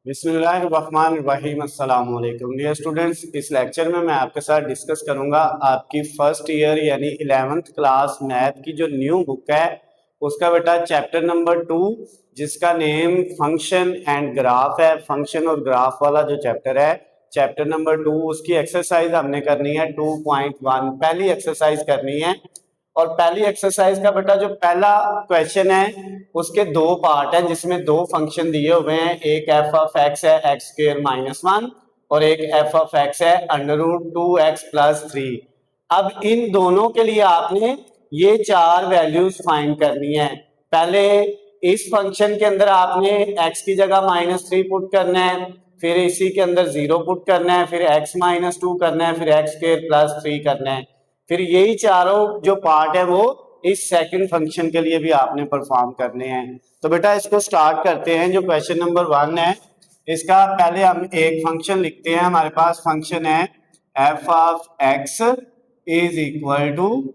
बिस्मिल्लाहिर्रहमानिर्रहीम। अस्सलाम वालेकुम डियर स्टूडेंट्स। इस लेक्चर में मैं आपके साथ डिस्कस करूंगा आपकी फर्स्ट ईयर यानी 11th क्लास मैथ की जो न्यू बुक है उसका बेटा चैप्टर नंबर 2, जिसका नेम फंक्शन एंड ग्राफ है। फंक्शन और ग्राफ वाला जो चैप्टर है चैप्टर नंबर 2, उसकी एक्सरसाइज हमने करनी है 2.1। पहली एक्सरसाइज करनी है और पहली एक्सरसाइज का बेटा जो पहला क्वेश्चन है उसके दो पार्ट हैं, जिसमें दो फंक्शन दिए हुए हैं। एक एफ ऑफ एक्स है एक्स स्क्र -1 और एक एफ ऑफ एक्स है √2x+3। अब इन दोनों के लिए आपने ये चार वैल्यूज फाइंड करनी है। पहले इस फंक्शन के अंदर आपने x की जगह -3 पुट करना है, फिर इसी के अंदर 0 पुट करना है, फिर x -2 करना है, फिर x² + 3 करना है। फिर यही चारों जो पार्ट है वो इस सेकंड फंक्शन के लिए भी आपने परफॉर्म करने हैं। तो बेटा इसको स्टार्ट करते हैं। जो क्वेश्चन नंबर 1 है इसका पहले हम एक फंक्शन लिखते हैं। हमारे पास फंक्शन है f of x is equal to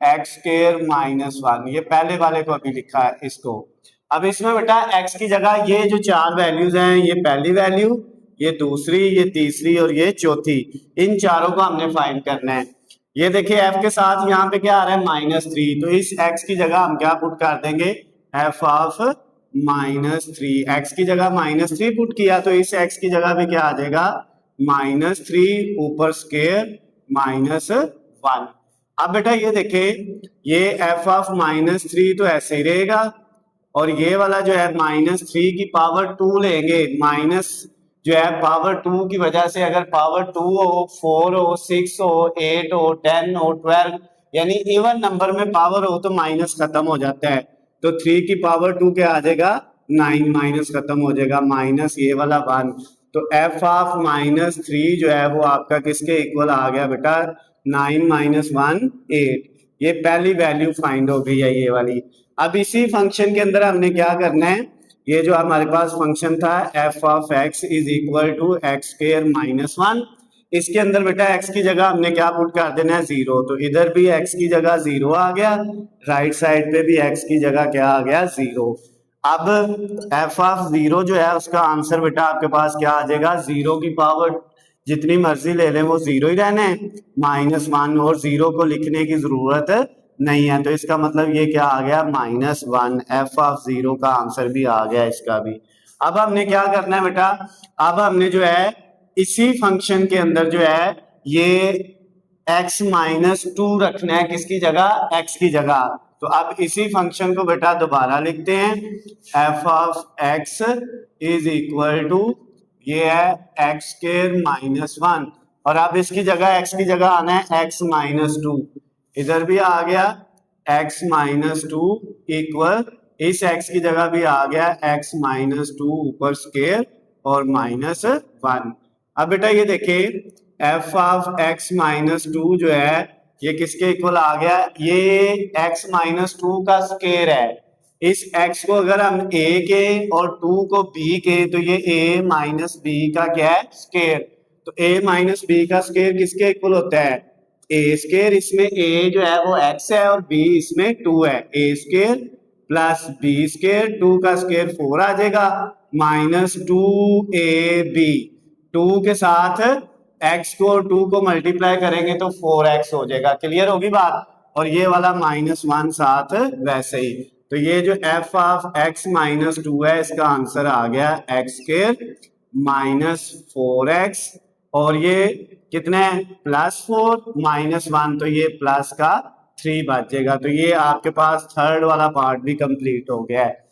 x² -1। ये पहले वाले को अभी लिखा है इसको। अब इसमें बेटा x की जगह ये जो चार वैल्यूज हैं, ये पहली वैल्यू, ये दूसरी, ये तीसरी और ये चौथी, इन चारों को हमने फाइंड करना है। ये देखिए f के साथ यहाँ पे क्या आ रहा है -3, तो इस x की जगह हम क्या पुट कर देंगे f ऑफ -3। x की जगह -3 पुट किया तो इस x की जगह पे क्या आ जाएगा -3 ऊपर स्क्वायर -1। अब बेटा ये देखिए ये f ऑफ -3 तो ऐसे ही रहेगा और ये वाला जो है -3 की पावर 2 लेंगे। माइनस जो है पावर 2 की वजह से अगर पावर 2 हो, 4 हो, 6 हो, 8 हो, 10 हो, 12 यानी इवन नंबर में पावर हो तो माइनस खत्म हो जाता है। तो 3 की पावर 2 क्या आ जाएगा 9, माइनस खत्म हो जाएगा माइनस ये वाला 1। तो f ऑफ -3 जो है वो आपका किसके इक्वल आ गया बेटा 9 - 1 8। ये पहली वैल्यू फाइंड हो गई है ये वाली। अब इसी फंक्शन के अंदर हमने क्या करना है, ये जो हमारे पास फंक्शन था f of x is equal to x² -1, इसके अंदर बेटा x की जगह हमने क्या पुट कर देना है 0। तो इधर भी x की जगह 0 आ गया, राइट साइड पे भी x की जगह क्या आ गया 0। अब f ऑफ 0 जो है उसका आंसर बेटा आपके पास क्या आ जाएगा 0 की पावर जितनी मर्जी ले लें वो 0 ही रहना है, -1 और 0 को लिखने की जरूरत नहीं है। तो इसका मतलब ये क्या आ गया -1। f ऑफ 0 का आंसर भी आ गया इसका भी। अब हमने क्या करना है बेटा, अब हमने जो है इसी फंक्शन के अंदर जो है ये x -2 रखना है किसकी जगह x की जगह। तो अब इसी फंक्शन को बेटा दोबारा लिखते हैं f of x is equal to ये है x² -1 और अब इसकी जगह x की जगह आना है x -2, इधर भी आ गया x -2 इक्वल इस x की जगह भी आ गया x -2 ऊपर स्क्वायर और -1। अब बेटा ये देखिए f ऑफ x -2 जो है ये किसके इक्वल आ गया, ये x -2 का स्क्वायर है। इस x को अगर हम a के और 2 को b के तो ये a माइनस b का क्या है स्क्वायर। तो a माइनस b का स्क्वायर किसके इक्वल होता है a²। इसमें a जो है वो x है और b इसमें 2 है, a² प्लस b², 2 का स्क्वायर 4 आ जाएगा -2ab। 2 के साथ x को और 2 को मल्टीप्लाई करेंगे तो 4x हो जाएगा। क्लियर होगी बात। और ये वाला -1 साथ वैसे ही। तो ये जो f ऑफ x -2 है इसका आंसर आ गया x² -4x और ये कितने +4 -1 तो ये प्लस का 3 बचेगा। तो ये आपके पास थर्ड वाला पार्ट भी कंप्लीट हो गया है।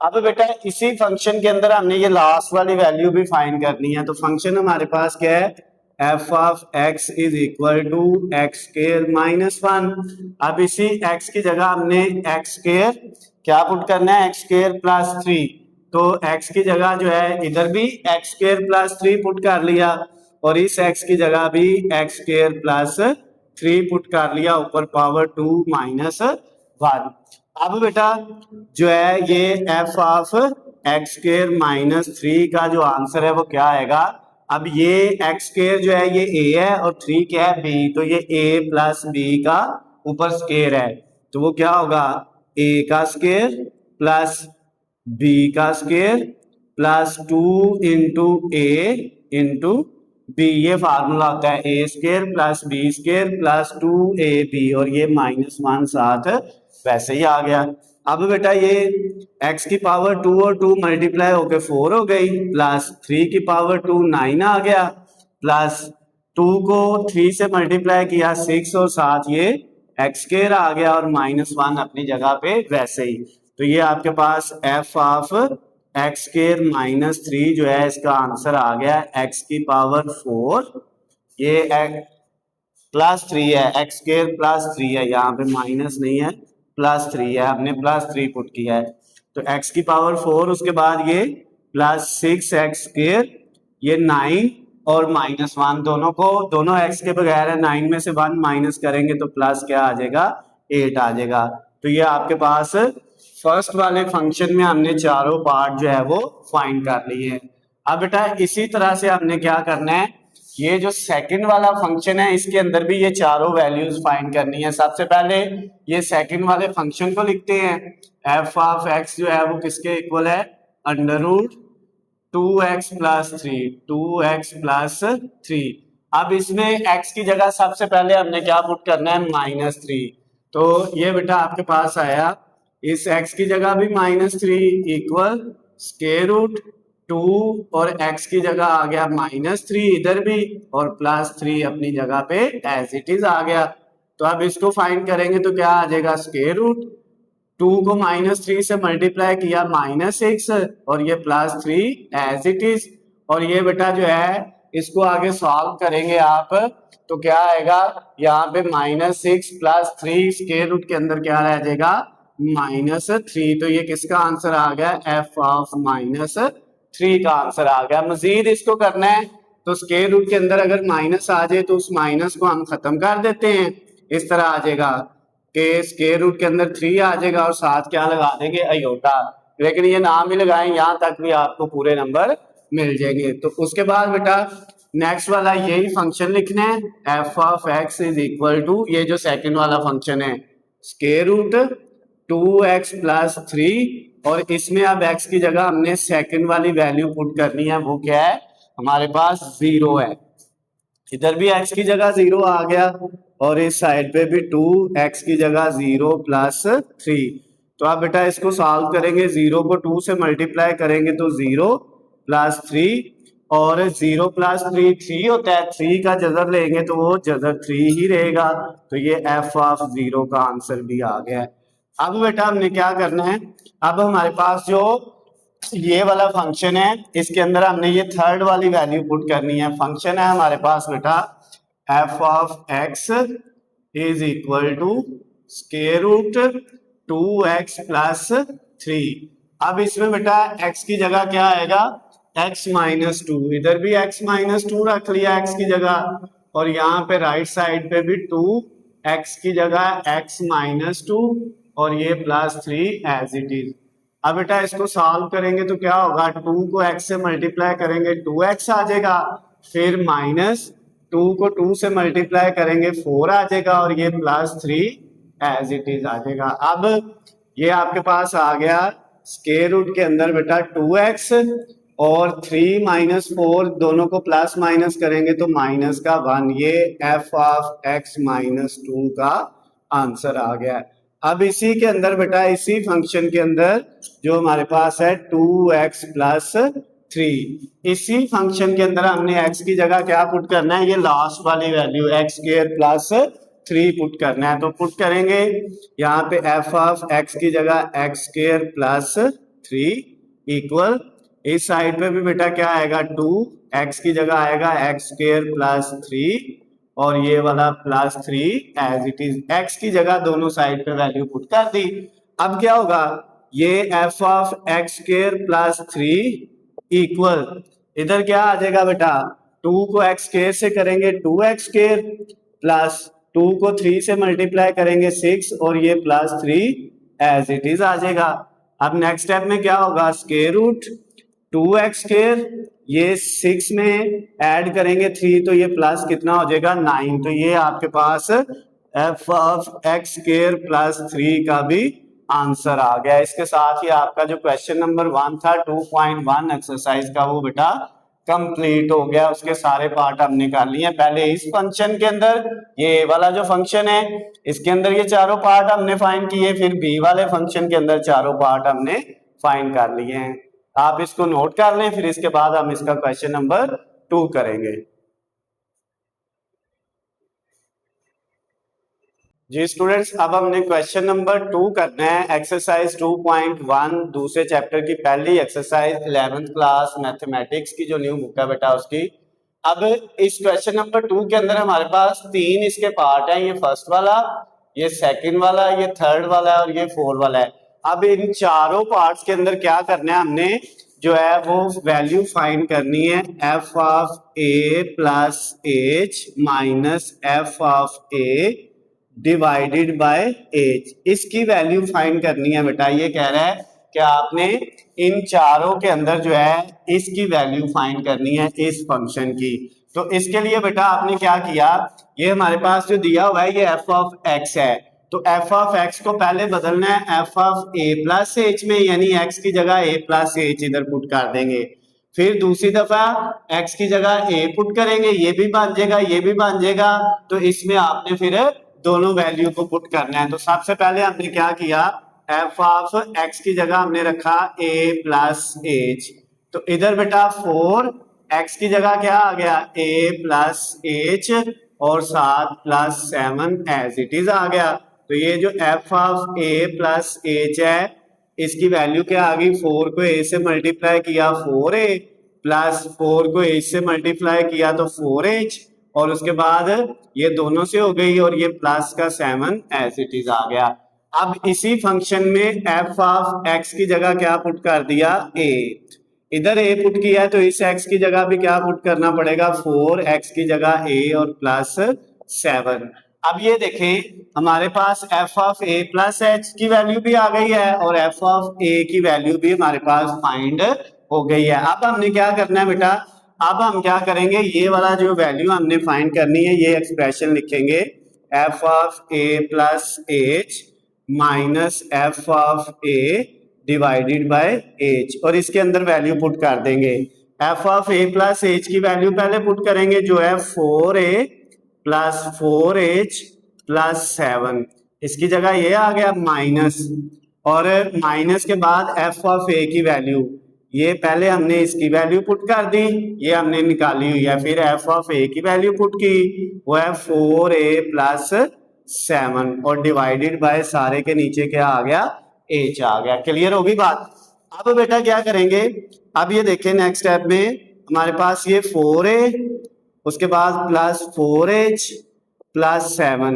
अब बेटा इसी फंक्शन के अंदर हमने ये लास्ट वाली वैल्यू भी फाइंड करनी है। तो फंक्शन हमारे पास क्या है f of x is equal to x² -1। अब इसी x की जगह हमने x² क्या पुट करना है x² +3। तो x की जगह जो है इधर भी x² +3 पुट कर लिया और इस x की जगह भी x² +3 पुट कर लिया, ऊपर पावर 2 -1। अब बेटा जो है ये f ऑफ x² -3 का जो आंसर है वो क्या आएगा। अब ये x² जो है ये a है और 3 क्या है b, तो ये a प्लस b का ऊपर स्क्वायर है तो वो क्या होगा a का स्क्वायर प्लस b का square plus 2 into a into b, ये फार्मूला होता है a square plus b square plus 2ab, और ये -1 साथ वैसे ही आ गया। अब बेटा ये x की पावर 2 और 2 मल्टीप्लाई होकर 4 हो गई, प्लस 3 की पावर 2 9 आ गया, प्लस 2 को 3 से मल्टीप्लाई किया 6, और साथ ये x स्केयर आ गया, और -1 अपनी जगह पे वैसे ही। तो ये आपके पास f ऑफ x स्केयर -3 जो है इसका आंसर आ गया x की पावर 4, ये प्लस 3 है, x स्केयर प्लस 3 है, यहाँ पे माइनस नहीं है, प्लस 3 है, हमने प्लस 3 पुट किया है। तो x की पावर 4, उसके बाद ये प्लस 6x स्केयर, ये 9 और -1 दोनों x के बगैर है, 9 में से 1 माइनस करेंगे तो प्लस क्या आ जाएगा, 8 आ जाएगा। तो ये आपके पास फर्स्ट वाले फंक्शन में हमने चारों पार्ट जो है वो फाइंड कर लिए हैं। अब बेटा इसी तरह से हमने क्या करना है, ये जो सेकंड वाला फंक्शन है इसके अंदर भी ये चारों वैल्यूज फाइंड करनी है। सबसे पहले ये सेकंड वाले फंक्शन को लिखते हैं, f ऑफ x जो है वो किसके इक्वल है, under root 2x plus 3, 2x plus 3। अब इसमें x की जगह सबसे पहले हमने क्या पुट करना है, -3। तो ये बेटा आपके पास आया, इस x की जगह भी -3 इक्वल स्क्वायर रूट 2, और x की जगह आ गया -3 इधर भी, और +3 अपनी जगह पे एज इट इज आ गया। तो अब इसको फाइंड करेंगे तो क्या आ जाएगा, स्क्वायर रूट 2 को -3 से मल्टीप्लाई किया -6, और ये +3 एज इट इज। और ये बेटा जो है इसको आगे सॉल्व करेंगे आप तो क्या आएगा, यहाँ पे -6 + 3 स्क्वायर रूट के अंदर क्या रह जाएगा, -3। तो ये किसका आंसर आ गया, f ऑफ -3 का आंसर आ गया। मजीद इसको करना है तो स्क्वायर रूट के अंदर अगर माइनस आ जाए तो उस माइनस को हम खत्म कर देते हैं, इस तरह आ जाएगा कि स्क्वायर रूट के अंदर 3 आ जाएगा और साथ क्या लगा देंगे, अयोटा। लेकिन ये नाम ही लगाएं, यहाँ तक भी आपको पूरे नंबर मिल जाएंगे। तो उसके बाद बेटा नेक्स्ट वाला यही फंक्शन लिखना है, f of x is equal to, ये जो सेकंड वाला फंक्शन है, स्क्वायर रूट 2x प्लस 3, और इसमें अब x की जगह हमने सेकंड वाली वैल्यू पुट करनी है, वो क्या है, हमारे पास 0 है। इधर भी x की जगह 0 आ गया, और इस साइड पे भी 2x की जगह 0 प्लस 3। तो आप बेटा इसको सॉल्व करेंगे, 0 को 2 से मल्टीप्लाई करेंगे तो 0 प्लस 3, और 0 प्लस 3 3 होता है, 3 का जजर लेंगे तो वो जजर 3 ही रहेगा। तो ये f ऑफ 0 का आंसर भी आ गया है। अब बेटा हमने क्या करना है, अब हमारे पास जो ये वाला फंक्शन है इसके अंदर हमने ये थर्ड वाली वैल्यू पुट करनी है। फंक्शन है हमारे पास बेटा f of x is equal to square root 2x plus 3। अब इसमें बेटा x की जगह क्या आएगा, x -2, इधर भी x -2 रख लिया x की जगह, और यहाँ पे राइट साइड पे भी 2x की जगह x -2, और ये +3 एज इट इज। अब बेटा इसको सॉल्व करेंगे तो क्या होगा, 2 को x से मल्टीप्लाई करेंगे 2x आ जाएगा, फिर -2 को 2 से मल्टीप्लाई करेंगे 4 आ जाएगा, और ये +3 एज इट इज आ जाएगा। अब ये आपके पास आ गया स्क्वायर रूट के अंदर बेटा 2x, और 3 - 4 दोनों को प्लस माइनस करेंगे तो माइनस का 1, ये f ऑफ x -2 का आंसर आ गया। अब इसी के अंदर बेटा इसी फंक्शन के अंदर जो हमारे पास है 2x प्लस 3, इसी फंक्शन के अंदर हमने x की जगह क्या पुट करना है, ये लास्ट वाली value x square plus 3 put करना है। तो पुट करेंगे यहाँ पे f ऑफ x की जगह x स्क्वायर प्लस 3 इक्वल, इस साइड पे भी बेटा क्या आएगा, 2x की जगह आएगा x स्क्वायर प्लस 3, और ये वाला +3 एज इट इज। x की जगह दोनों साइड पे वैल्यू पुट कर दी। अब क्या होगा, ये f of x square plus 3 equal, इधर क्या आ जाएगा बेटा, 2 को x स्क्वायर से करेंगे 2x स्क्वायर, प्लस 2 को 3 से मल्टीप्लाई करेंगे 6, और ये +3 एज इट इज आ जाएगा। अब नेक्स्ट स्टेप में क्या होगा, स्क्वायर रूट 2x स्क्वायर, ये 6 में ऐड करेंगे 3 तो ये प्लस कितना हो जाएगा, 9। तो ये आपके पास f of x square plus 3 का भी आंसर आ गया। इसके साथ ही आपका जो क्वेश्चन नंबर 1 था 2.1 एक्सरसाइज का वो बेटा कंप्लीट हो गया। उसके सारे पार्ट हमने कर लिए हैं। पहले इस फंक्शन के अंदर ये वाला जो फंक्शन है इसके अंदर ये चारों पार्ट हमने फाइंड किए, फिर बी वाले फंक्शन के अंदर चारों पार्ट हमने फाइंड कर लिए हैं। आप इसको नोट कर लें, फिर इसके बाद हम इसका क्वेश्चन नंबर 2 करेंगे। जी स्टूडेंट्स, अब हमने क्वेश्चन नंबर 2 करना है। एक्सरसाइज 2.1 दूसरे चैप्टर की पहली एक्सरसाइज 11th क्लास मैथमेटिक्स की जो न्यू बुक है बेटा उसकी। अब इस क्वेश्चन नंबर 2 के अंदर हमारे पास 3 इसके पार्ट हैं। ये फर्स्ट वाला, ये सेकंड वाला, ये थर्ड वाला है और ये फोर्थ वाला है। अब इन चारों पार्ट्स के अंदर क्या करना है, हमने जो है वो वैल्यू फाइंड करनी है f of a plus h minus f of A divided by H. इसकी वैल्यू फाइंड करनी है बेटा। ये कह रहा है कि आपने इन चारों के अंदर जो है इसकी वैल्यू फाइंड करनी है इस फंक्शन की। तो इसके लिए बेटा आपने क्या किया, ये हमारे पास जो दिया हुआ है ये एफ ऑफ एक्स है, तो एफ ऑफ एक्स को पहले बदलना है f of a plus H में, यानी एक्स की जगह ए प्लस एच इधर पुट कर देंगे। फिर दूसरी दफा एक्स की जगह ए पुट करेंगे, ये भी बन जाएगा, ये भी बन जाएगा। तो इसमें आपने फिर दोनों वैल्यू को पुट करना है। तो सबसे पहले हमने क्या किया, एफ ऑफ एक्स की जगह हमने रखा ए प्लस एच। तो इधर बेटा 4 एक्स की जगह क्या आ गया ए प्लस एच और 7 प्लस 7 एज इट इज आ गया। तो ये जो F of a plus H है इसकी वैल्यू क्या आ गई, 4 को ए से मल्टीप्लाई किया 4a प्लस 4 को एच से मल्टीप्लाई किया तो 4h और उसके बाद ये दोनों से हो गई और ये प्लस का 7 एज इट इज आ गया। अब इसी फंक्शन में एफ ऑफ एक्स की जगह क्या पुट कर दिया a, इधर a पुट किया है तो इस x की जगह भी क्या पुट करना पड़ेगा 4x की जगह a और प्लस 7। अब ये देखें हमारे पास f of a plus h की वैल्यू भी आ गई है और एफ ऑफ ए की वैल्यू भी हमारे पास फाइंड हो गई है। अब हमने क्या करना है बेटा, अब हम क्या करेंगे, ये वाला जो वैल्यू हमने फाइंड करनी है ये एक्सप्रेशन लिखेंगे F of a plus h minus f of A divided by H और इसके अंदर वैल्यू पुट कर देंगे। F of a plus h की वैल्यू पहले पुट करेंगे जो है 4a प्लस 4h प्लस 7, इसकी जगह ये आ गया माइनस और माइनस के बाद एफ ऑफ ए की वैल्यू, ये पहले हमने इसकी वैल्यू पुट कर दी, ये हमने निकाली हुई है। फिर एफ ऑफ ए की वैल्यू पुट की वो है 4a प्लस 7 और डिवाइडेड बाय सारे के नीचे क्या आ गया h आ गया। क्लियर होगी बात। अब बेटा क्या करेंगे, अब ये देखें नेक्स्ट स्टेप में हमारे पास ये 4a उसके बाद प्लस 4h प्लस 7,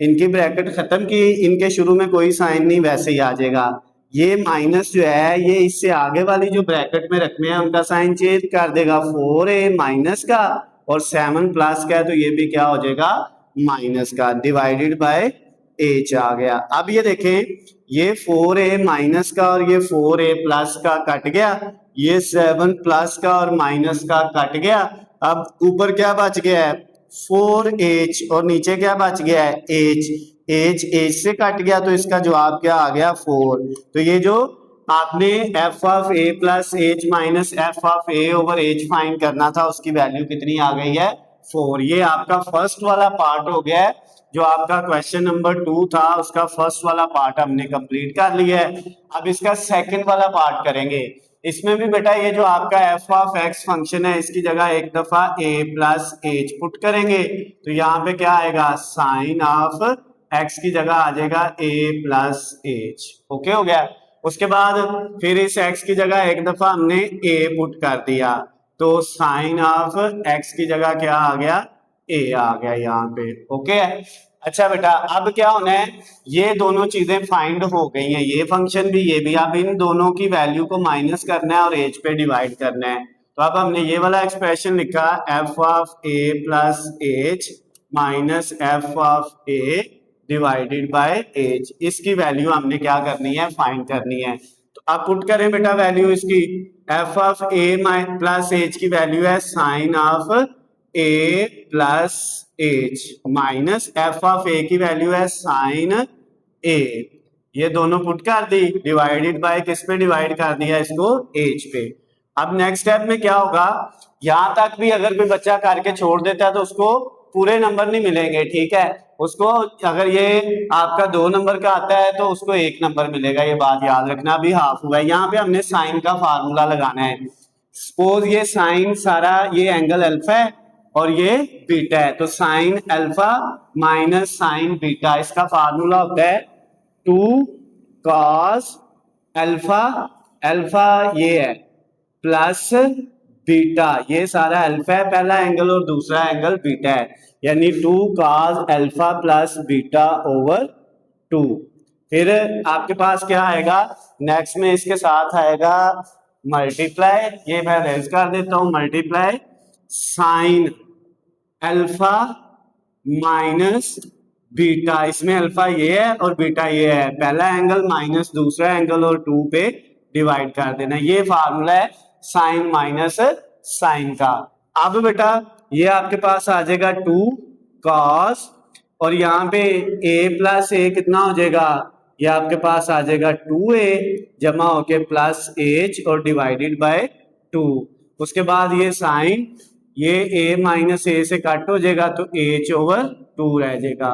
इनकी ब्रैकेट खत्म की, इनके शुरू में कोई साइन नहीं वैसे ही आ जाएगा। ये माइनस जो है ये इससे आगे वाली जो ब्रैकेट में रखने हैं उनका साइन चेंज कर देगा, 4a माइनस का और 7 प्लस का है तो ये भी क्या हो जाएगा माइनस का, डिवाइडेड बाय h आ गया। अब ये देखें ये 4a माइनस का और ये 4a प्लस का कट गया, ये 7 प्लस का और माइनस का कट गया। अब ऊपर क्या बच गया है 4h और नीचे क्या बच गया है h से कट गया तो इसका जवाब क्या आ गया 4। तो ये जो आपने F of a plus h minus f of A over H find करना था उसकी वैल्यू कितनी आ गई है 4। ये आपका फर्स्ट वाला पार्ट हो गया है, जो आपका क्वेश्चन नंबर 2 था उसका फर्स्ट वाला पार्ट हमने कंप्लीट कर लिया है। अब इसका सेकंड वाला पार्ट करेंगे। इसमें भी बेटा ये जो आपका एफ ऑफ एक्स फंक्शन है इसकी जगह एक दफा a प्लस एच पुट करेंगे तो यहाँ पे क्या आएगा साइन ऑफ एक्स की जगह आ जाएगा a प्लस एच। ओके हो गया। उसके बाद फिर इस x की जगह एक दफा हमने a पुट कर दिया तो साइन ऑफ x की जगह क्या आ गया a आ गया यहाँ पे। ओके अच्छा बेटा अब क्या होना है, ये दोनों चीजें फाइंड हो गई हैं, ये फंक्शन भी ये भी। अब इन दोनों की वैल्यू को माइनस करना है और एच पे डिवाइड करना है। तो अब हमने ये वाला एक्सप्रेशन लिखा F of a plus h minus f of A divided by H, इसकी वैल्यू हमने क्या करनी है फाइंड करनी है। तो अब पुट करें बेटा वैल्यू इसकी, f of a plus h की वैल्यू है sine of a plus h minus f of a की वैल्यू है साइन ए, ये दोनों पुट कर दी, डिवाइडेड बाय किस पे डिवाइड कर दिया इसको, एज पे। अब नेक्स्ट स्टेप में क्या होगा, यहां तक भी अगर कोई बच्चा करके छोड़ देता है तो उसको पूरे नंबर नहीं मिलेंगे, ठीक है। उसको अगर ये आपका 2 नंबर का आता है तो उसको 1 नंबर मिलेगा, ये बात याद रखना। अभी हाफ हुआ है, यहाँ पे हमने साइन का फार्मूला लगाना है। सपोज ये साइन सारा ये एंगल अल्फा है और ये बीटा है, तो sine alpha minus sign beta, इसका फार्मूला होता है 2 कॉस अल्फा, अल्फा ये है, प्लस बीटा, ये सारा अल्फा है पहला एंगल और दूसरा एंगल बीटा है, यानी 2 cos alpha plus beta over 2। फिर आपके पास क्या आएगा, नेक्स्ट में इसके साथ आएगा मल्टीप्लाई, ये मैं रेज कर देता हूं, multiply sine alpha minus beta, इसमें अल्फा ये है और बीटा ये है, पहला एंगल माइनस दूसरा एंगल और 2 पे डिवाइड कर देना। ये फार्मूला है साइन माइनस साइन का। अब बेटा ये आपके पास आ जाएगा 2 कॉस, और यहाँ पे a प्लस ए कितना हो जाएगा, ये आपके पास आ जाएगा 2a जमा होके प्लस एच और डिवाइडेड बाय 2। उसके बाद ये साइन, ये a माइनस ए से कट हो जाएगा तो h ओवर 2 रह जाएगा।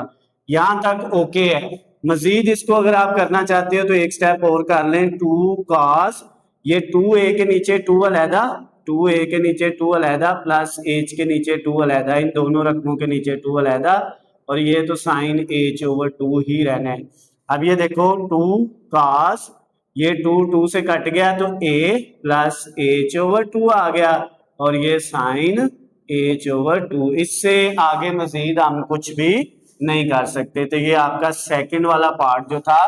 यहां तक ओके है। मजीद इसको अगर आप करना चाहते हो तो एक स्टेप और कर लें, 2 कॉस, ये 2a के नीचे 2 अलहदा, 2a के नीचे 2 अलहदा प्लस h के नीचे 2 अलहदा, इन दोनों रकमों के नीचे 2 अलहदा, और ये तो साइन h ओवर 2 ही रहना है। अब ये देखो 2 कॉस, ये 2 से कट गया तो a प्लस h ओवर 2 आ गया, और ये साइन h ओवर 2। इससे आगे मजीद हम कुछ भी नहीं कर सकते। तो ये आपका सेकंड वाला पार्ट जो था,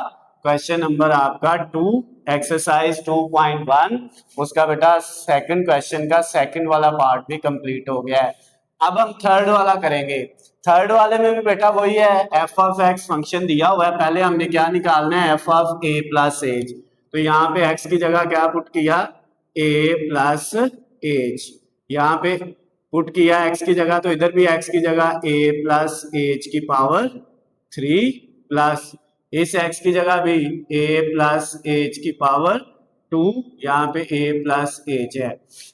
क्वेश्चन नंबर आपका 2 एक्सरसाइज 2.1, उसका बेटा सेकंड क्वेश्चन का सेकंड वाला पार्ट भी कंप्लीट हो गया है। अब हम थर्ड वाला करेंगे। थर्ड वाले में भी बेटा वही है, एफ ऑफ एक्स फंक्शन दिया हुआ है, पहले हमने क्या निकालना है, f of a plus H. तो यहाँ पे एक्स की जगह क्या पुट किया, ए प्लस एच, यहाँ पे पुट किया एक्स की जगह, तो इधर भी एक्स की जगह a प्लस एच की पावर 3 प्लस इस एक्स की जगह भी a प्लस एच की पावर 2, यहाँ पे a प्लस एच है।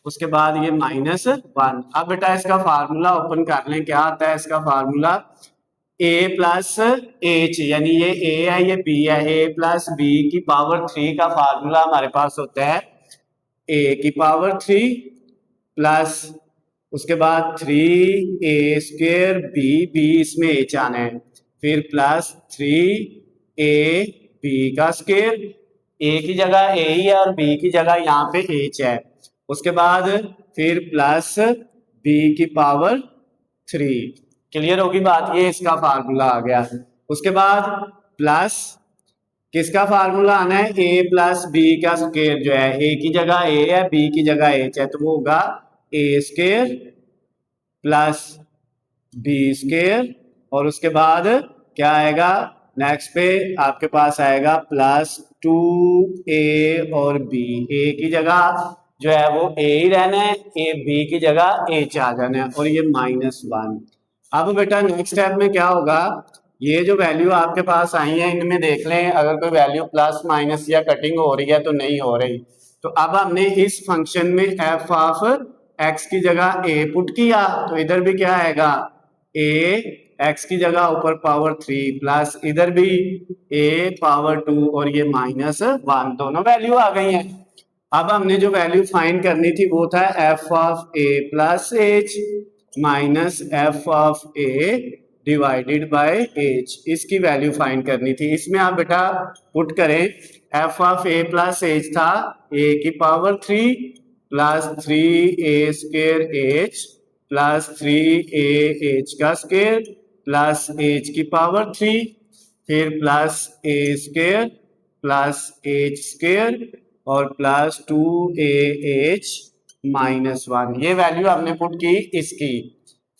उसके बाद ये -1। अब बेटा इसका फार्मूला ओपन कर लें, क्या आता है इसका फार्मूला, a प्लस एच, यानी ये a है ये b है, a प्लस बी की पावर 3 का फार्मूला हमारे पास होता है a की पावर 3 प्लस उसके बाद 3a स्क्वेयर बी इसमें एच आना है, फिर प्लस 3ab का स्क्वेयर, a की जगह a ही है और b की जगह यहाँ पे h है। उसके बाद फिर प्लस b की पावर 3। क्लियर होगी बात, ये इसका फार्मूला आ गया। उसके बाद प्लस किसका फार्मूला आना है, a प्लस बी का स्क्वायर, जो है a की जगह a है b की जगह h है, तो वो होगा a square plus b square, और उसके बाद क्या आएगा, नेक्स्ट पे आपके पास आएगा प्लस 2a और b, a की जगह जो है वो a ही रहना है, a b की जगह h आ जाना है, और ये -1। अब बेटा नेक्स्ट स्टेप में क्या होगा, ये जो वैल्यू आपके पास आई है इनमें देख लें, अगर कोई वैल्यू प्लस माइनस या कटिंग हो रही है तो नहीं हो रही। तो अब हमने इस फंक्शन में एफ ऑफ एक्स की जगह a पुट किया, तो इधर भी क्या आएगा, a एक्स की जगह ऊपर पावर 3 प्लस इधर भी a पावर 2 और ये -1, दोनों वैल्यू आ गई हैं। अब हमने जो वैल्यू फाइंड करनी थी वो था F of a plus h minus f of a divided by h, इसकी वैल्यू फाइंड करनी थी। इसमें आप बेटा पुट करें, F of a plus H था a की power 3 plus 3a square h plus 3ah का स्क्वेयर प्लस h की पावर 3, फिर plus a square plus h square और प्लस 2ah -1, ये वैल्यू हमने पुट की इसकी।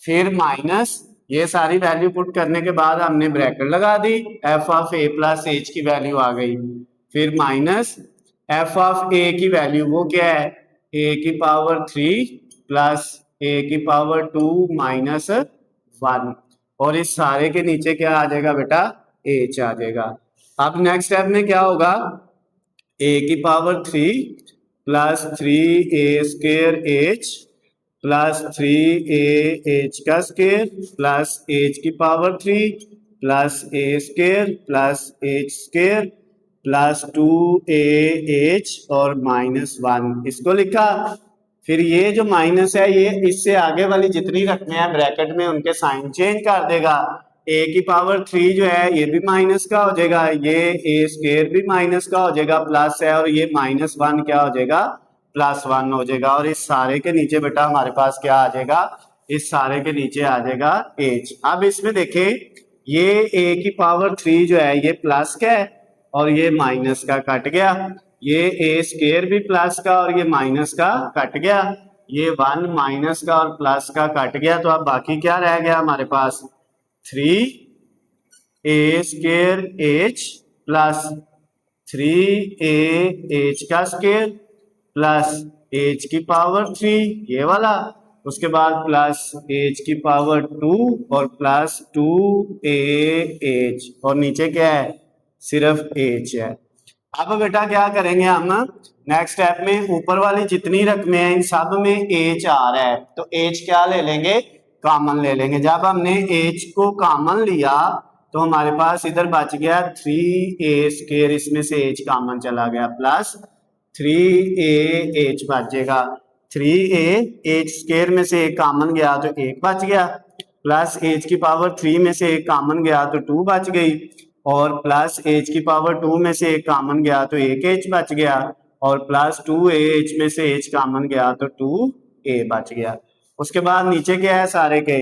फिर माइनस ये सारी वैल्यू पुट करने के बाद हमने ब्रैकेट लगा दी, f of a plus h की वैल्यू आ गई, फिर माइनस एफ ऑफ a की वैल्यू वो क्या है, a की पावर 3 प्लस a की पावर 2 -1, और इस सारे के नीचे क्या आ जाएगा बेटा, h आ जाएगा। अब नेक्स्ट स्टेप में क्या होगा, ए की power 3 plus 3a² h plus 3a h का स्क्वायर प्लस h की power 3 plus a² plus h² plus 2ah और -1 इसको लिखा। फिर ये जो माइनस है ये इससे आगे वाली जितनी रकमें हैं ब्रैकेट में उनके साइन चेंज कर देगा। a की पावर 3 जो है ये भी माइनस का हो जाएगा, ये a² भी माइनस का हो जाएगा, प्लस है, और ये -1 क्या हो जाएगा, +1 हो जाएगा। और इस सारे के नीचे बेटा हमारे पास क्या आ जाएगा, इस सारे के नीचे आ जाएगा h। अब इसमें देखें ये a की पावर 3 जो है ये प्लस का है और ये माइनस का कट गया, ये a² भी प्लस का और ये माइनस का कट गया, ये 1 माइनस का और प्लस का कट गया। तो अब बाकी क्या रह गया हमारे पास, 3a² h प्लस 3ah का स्क्वायर प्लस h की पावर 3 ये वाला, उसके बाद प्लस h की पावर 2 और प्लस 2ah और नीचे क्या है, सिर्फ h है। अब बेटा क्या करेंगे हम, नेक्स्ट स्टेप में ऊपर वाली जितनी रकमें हैं इन सब में h आ रहा है तो h क्या ले लेंगे, कॉमन ले लेंगे। जब हमने h को कॉमन लिया तो हमारे पास इधर बच गया 3a², इसमें से h कॉमन चला गया, प्लस 3ah बचेगा, 3ah² में से एक कॉमन गया तो एक बच गया, प्लस h की पावर 3 में से एक कॉमन गया तो 2 बच गई, और प्लस h की पावर 2 में से एक कॉमन गया तो एक h बच गया, और प्लस 2ah में से h कॉमन गया तो 2a बच गया। उसके बाद नीचे क्या है, सारे के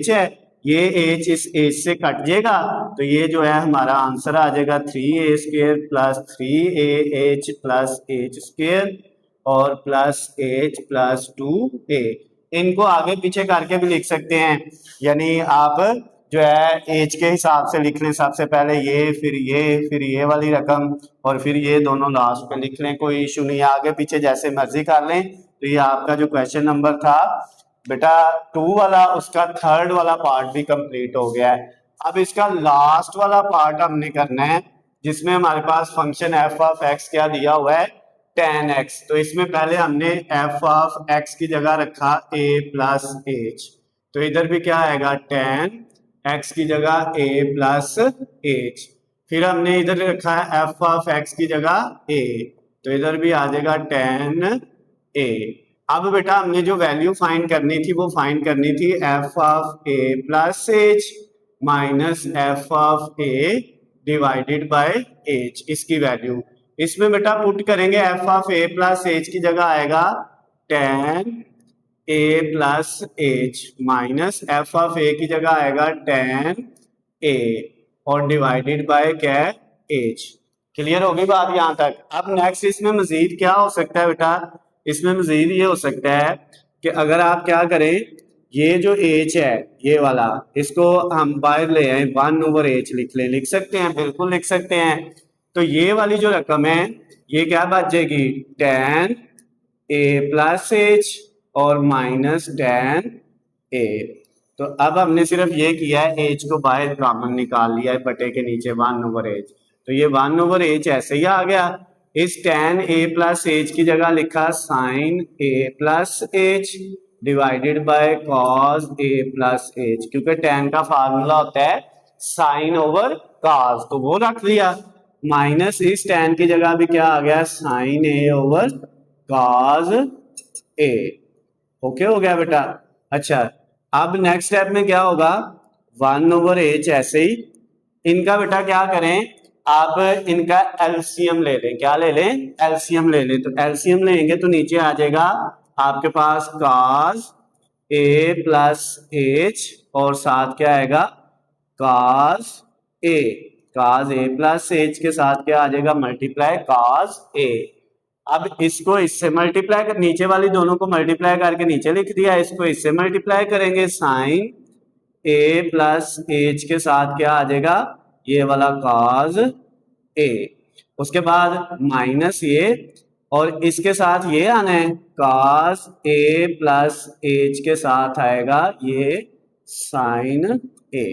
h है, ये h इस h से कट जाएगा तो ये जो है हमारा आंसर आ जाएगा 3a² plus 3ah plus h² और प्लस h प्लस 2a। इनको आगे पीछे करके भी लिख सकते हैं, यानी आप जो है एज के हिसाब से लिख लें, सबसे पहले ये फिर ये वाली रकम और फिर ये दोनों लास्ट पे लिख लें, कोई इशू नहीं है, आगे पीछे जैसे मर्जी कर लें। तो ये आपका जो क्वेश्चन नंबर था बेटा 2 वाला, उसका थर्ड वाला पार्ट भी कंप्लीट हो गया है। अब इसका लास्ट वाला पार्ट हमने करना है जिसमें हमारे पास फंक्शन f ऑफ x क्या दिया हुआ है, tan x। तो इसमें पहले हमने f ऑफ x की जगह रखा a प्लस h, तो इधर भी क्या आएगा tan x की जगह a प्लस h। फिर हमने इधर रखा है f ऑफ x की जगह a, तो इधर भी आ जाएगा tan a। अब बेटा हमने जो वैल्यू फाइंड करनी थी वो फाइंड करनी थी f of a plus h minus f of a divided by h, इसकी वैल्यू इसमें बेटा पुट करेंगे। f of a plus h की जगह आएगा tan a plus h minus f of a की जगह आएगा tan a और डिवाइडेड बाय क्या है h। क्लियर होगी बात यहाँ तक। अब नेक्स्ट इसमें मजीद क्या हो सकता है बेटा, इसमें मजीद ये हो सकता है कि अगर आप क्या करें, ये जो h है ये वाला, इसको हम बाहर ले आए 1/h लिख लें, लिख सकते हैं, बिल्कुल लिख सकते हैं। तो ये वाली जो रकम है ये क्या बच जाएगी, tan a प्लस h और माइनस tan a। तो अब हमने सिर्फ ये किया है h को बाहर कॉमन निकाल लिया है बटे के नीचे 1/h, तो ये 1/h ऐसे ही आ गया। इस tan a प्लस h की जगह लिखा sin a plus h divided by cos a plus h, क्योंकि tan का फार्मूला होता है sin ओवर cos, तो वो रख लिया। माइनस इस tan की जगह भी क्या आ गया, sin a over cos a। Okay हो गया बेटा। अच्छा अब नेक्स्ट स्टेप में क्या होगा, 1/h ऐसे ही इनका बेटा क्या करें, आप इनका एलसीएम ले लें, क्या ले लें, एलसीएम ले लें। तो एलसीएम लेंगे तो नीचे आ जाएगा आपके पास cos a प्लस h और साथ क्या आएगा cos a, cos a plus h के साथ क्या आ जाएगा मल्टीप्लाई cos a। अब इसको इससे मल्टीप्लाई कर, नीचे वाली दोनों को मल्टीप्लाई करके नीचे लिख दिया, इसको इससे मल्टीप्लाई करेंगे sin a प्लस h के साथ क्या आ जाएगा ये वाला cos a, उसके बाद माइनस ये और इसके साथ ये आना है cos a प्लस h के साथ आएगा ये sin a।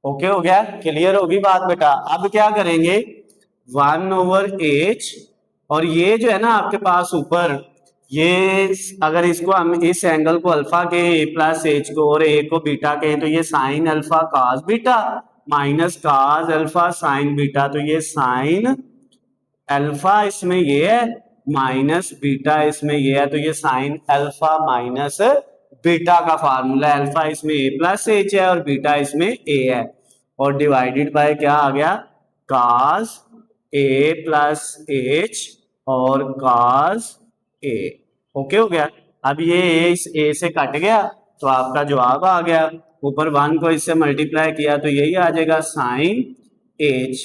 ओके हो गया, क्लियर होगी बात बेटा। अब क्या करेंगे 1/h, और ये जो है ना आपके पास ऊपर, ये अगर इसको हम इस एंगल को अल्फा के a प्लस एच को और a को बीटा कहें तो ये sine alpha cos beta minus cos alpha sign beta, तो ये साइन अल्फा इसमें ये है माइनस बीटा इसमें ये है, तो ये साइन अल्फा माइनस बीटा का फार्मूला। अल्फा इसमें a प्लस एच है और बीटा इसमें a है, और डिवाइडेड बाय क्या आ गया cos a प्लस एच और cos a। ओके हो गया। अब ये a इस a से कट गया तो आपका जवाब आ गया। ऊपर 1 को इससे मल्टीप्लाई किया तो यही आ जाएगा साइन h।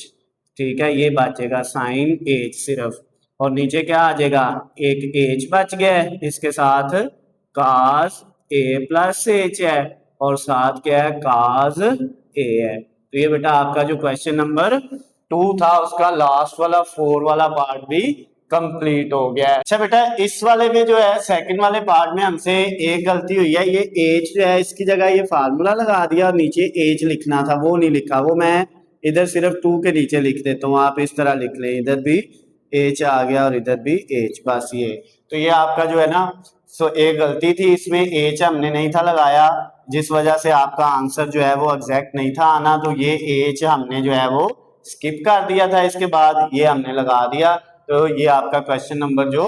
ठीक है, ये बचेगा साइन h सिर्फ, और नीचे क्या आ जाएगा एक h बच गया है, इसके साथ cos a प्लस एच है और साथ क्या है cos a है। तो ये बेटा आपका जो क्वेश्चन नंबर 2 था उसका लास्ट वाला 4 वाला पार्ट भी कंप्लीट हो गया है। अच्छा बेटा, इस वाले में जो है सेकंड वाले पार्ट में हमसे एक गलती हुई है, ये एच जो है इसकी जगह ये फार्मूला लगा दिया और नीचे एच लिखना था वो नहीं लिखा, वो मैं इधर सिर्फ 2 के नीचे लिख देता हूँ, आप इस तरह लिख लें, इधर भी एच आ गया और इधर भी एच, बस ये। तो ये आपका जो है ना एक गलती थी, इसमें एच हमने नहीं था लगाया जिस वजह से आपका आंसर जो है वो एग्जैक्ट नहीं था आना, तो ये एच हमने जो है वो स्किप कर दिया था, इसके बाद ये हमने लगा दिया। तो ये आपका क्वेश्चन नंबर जो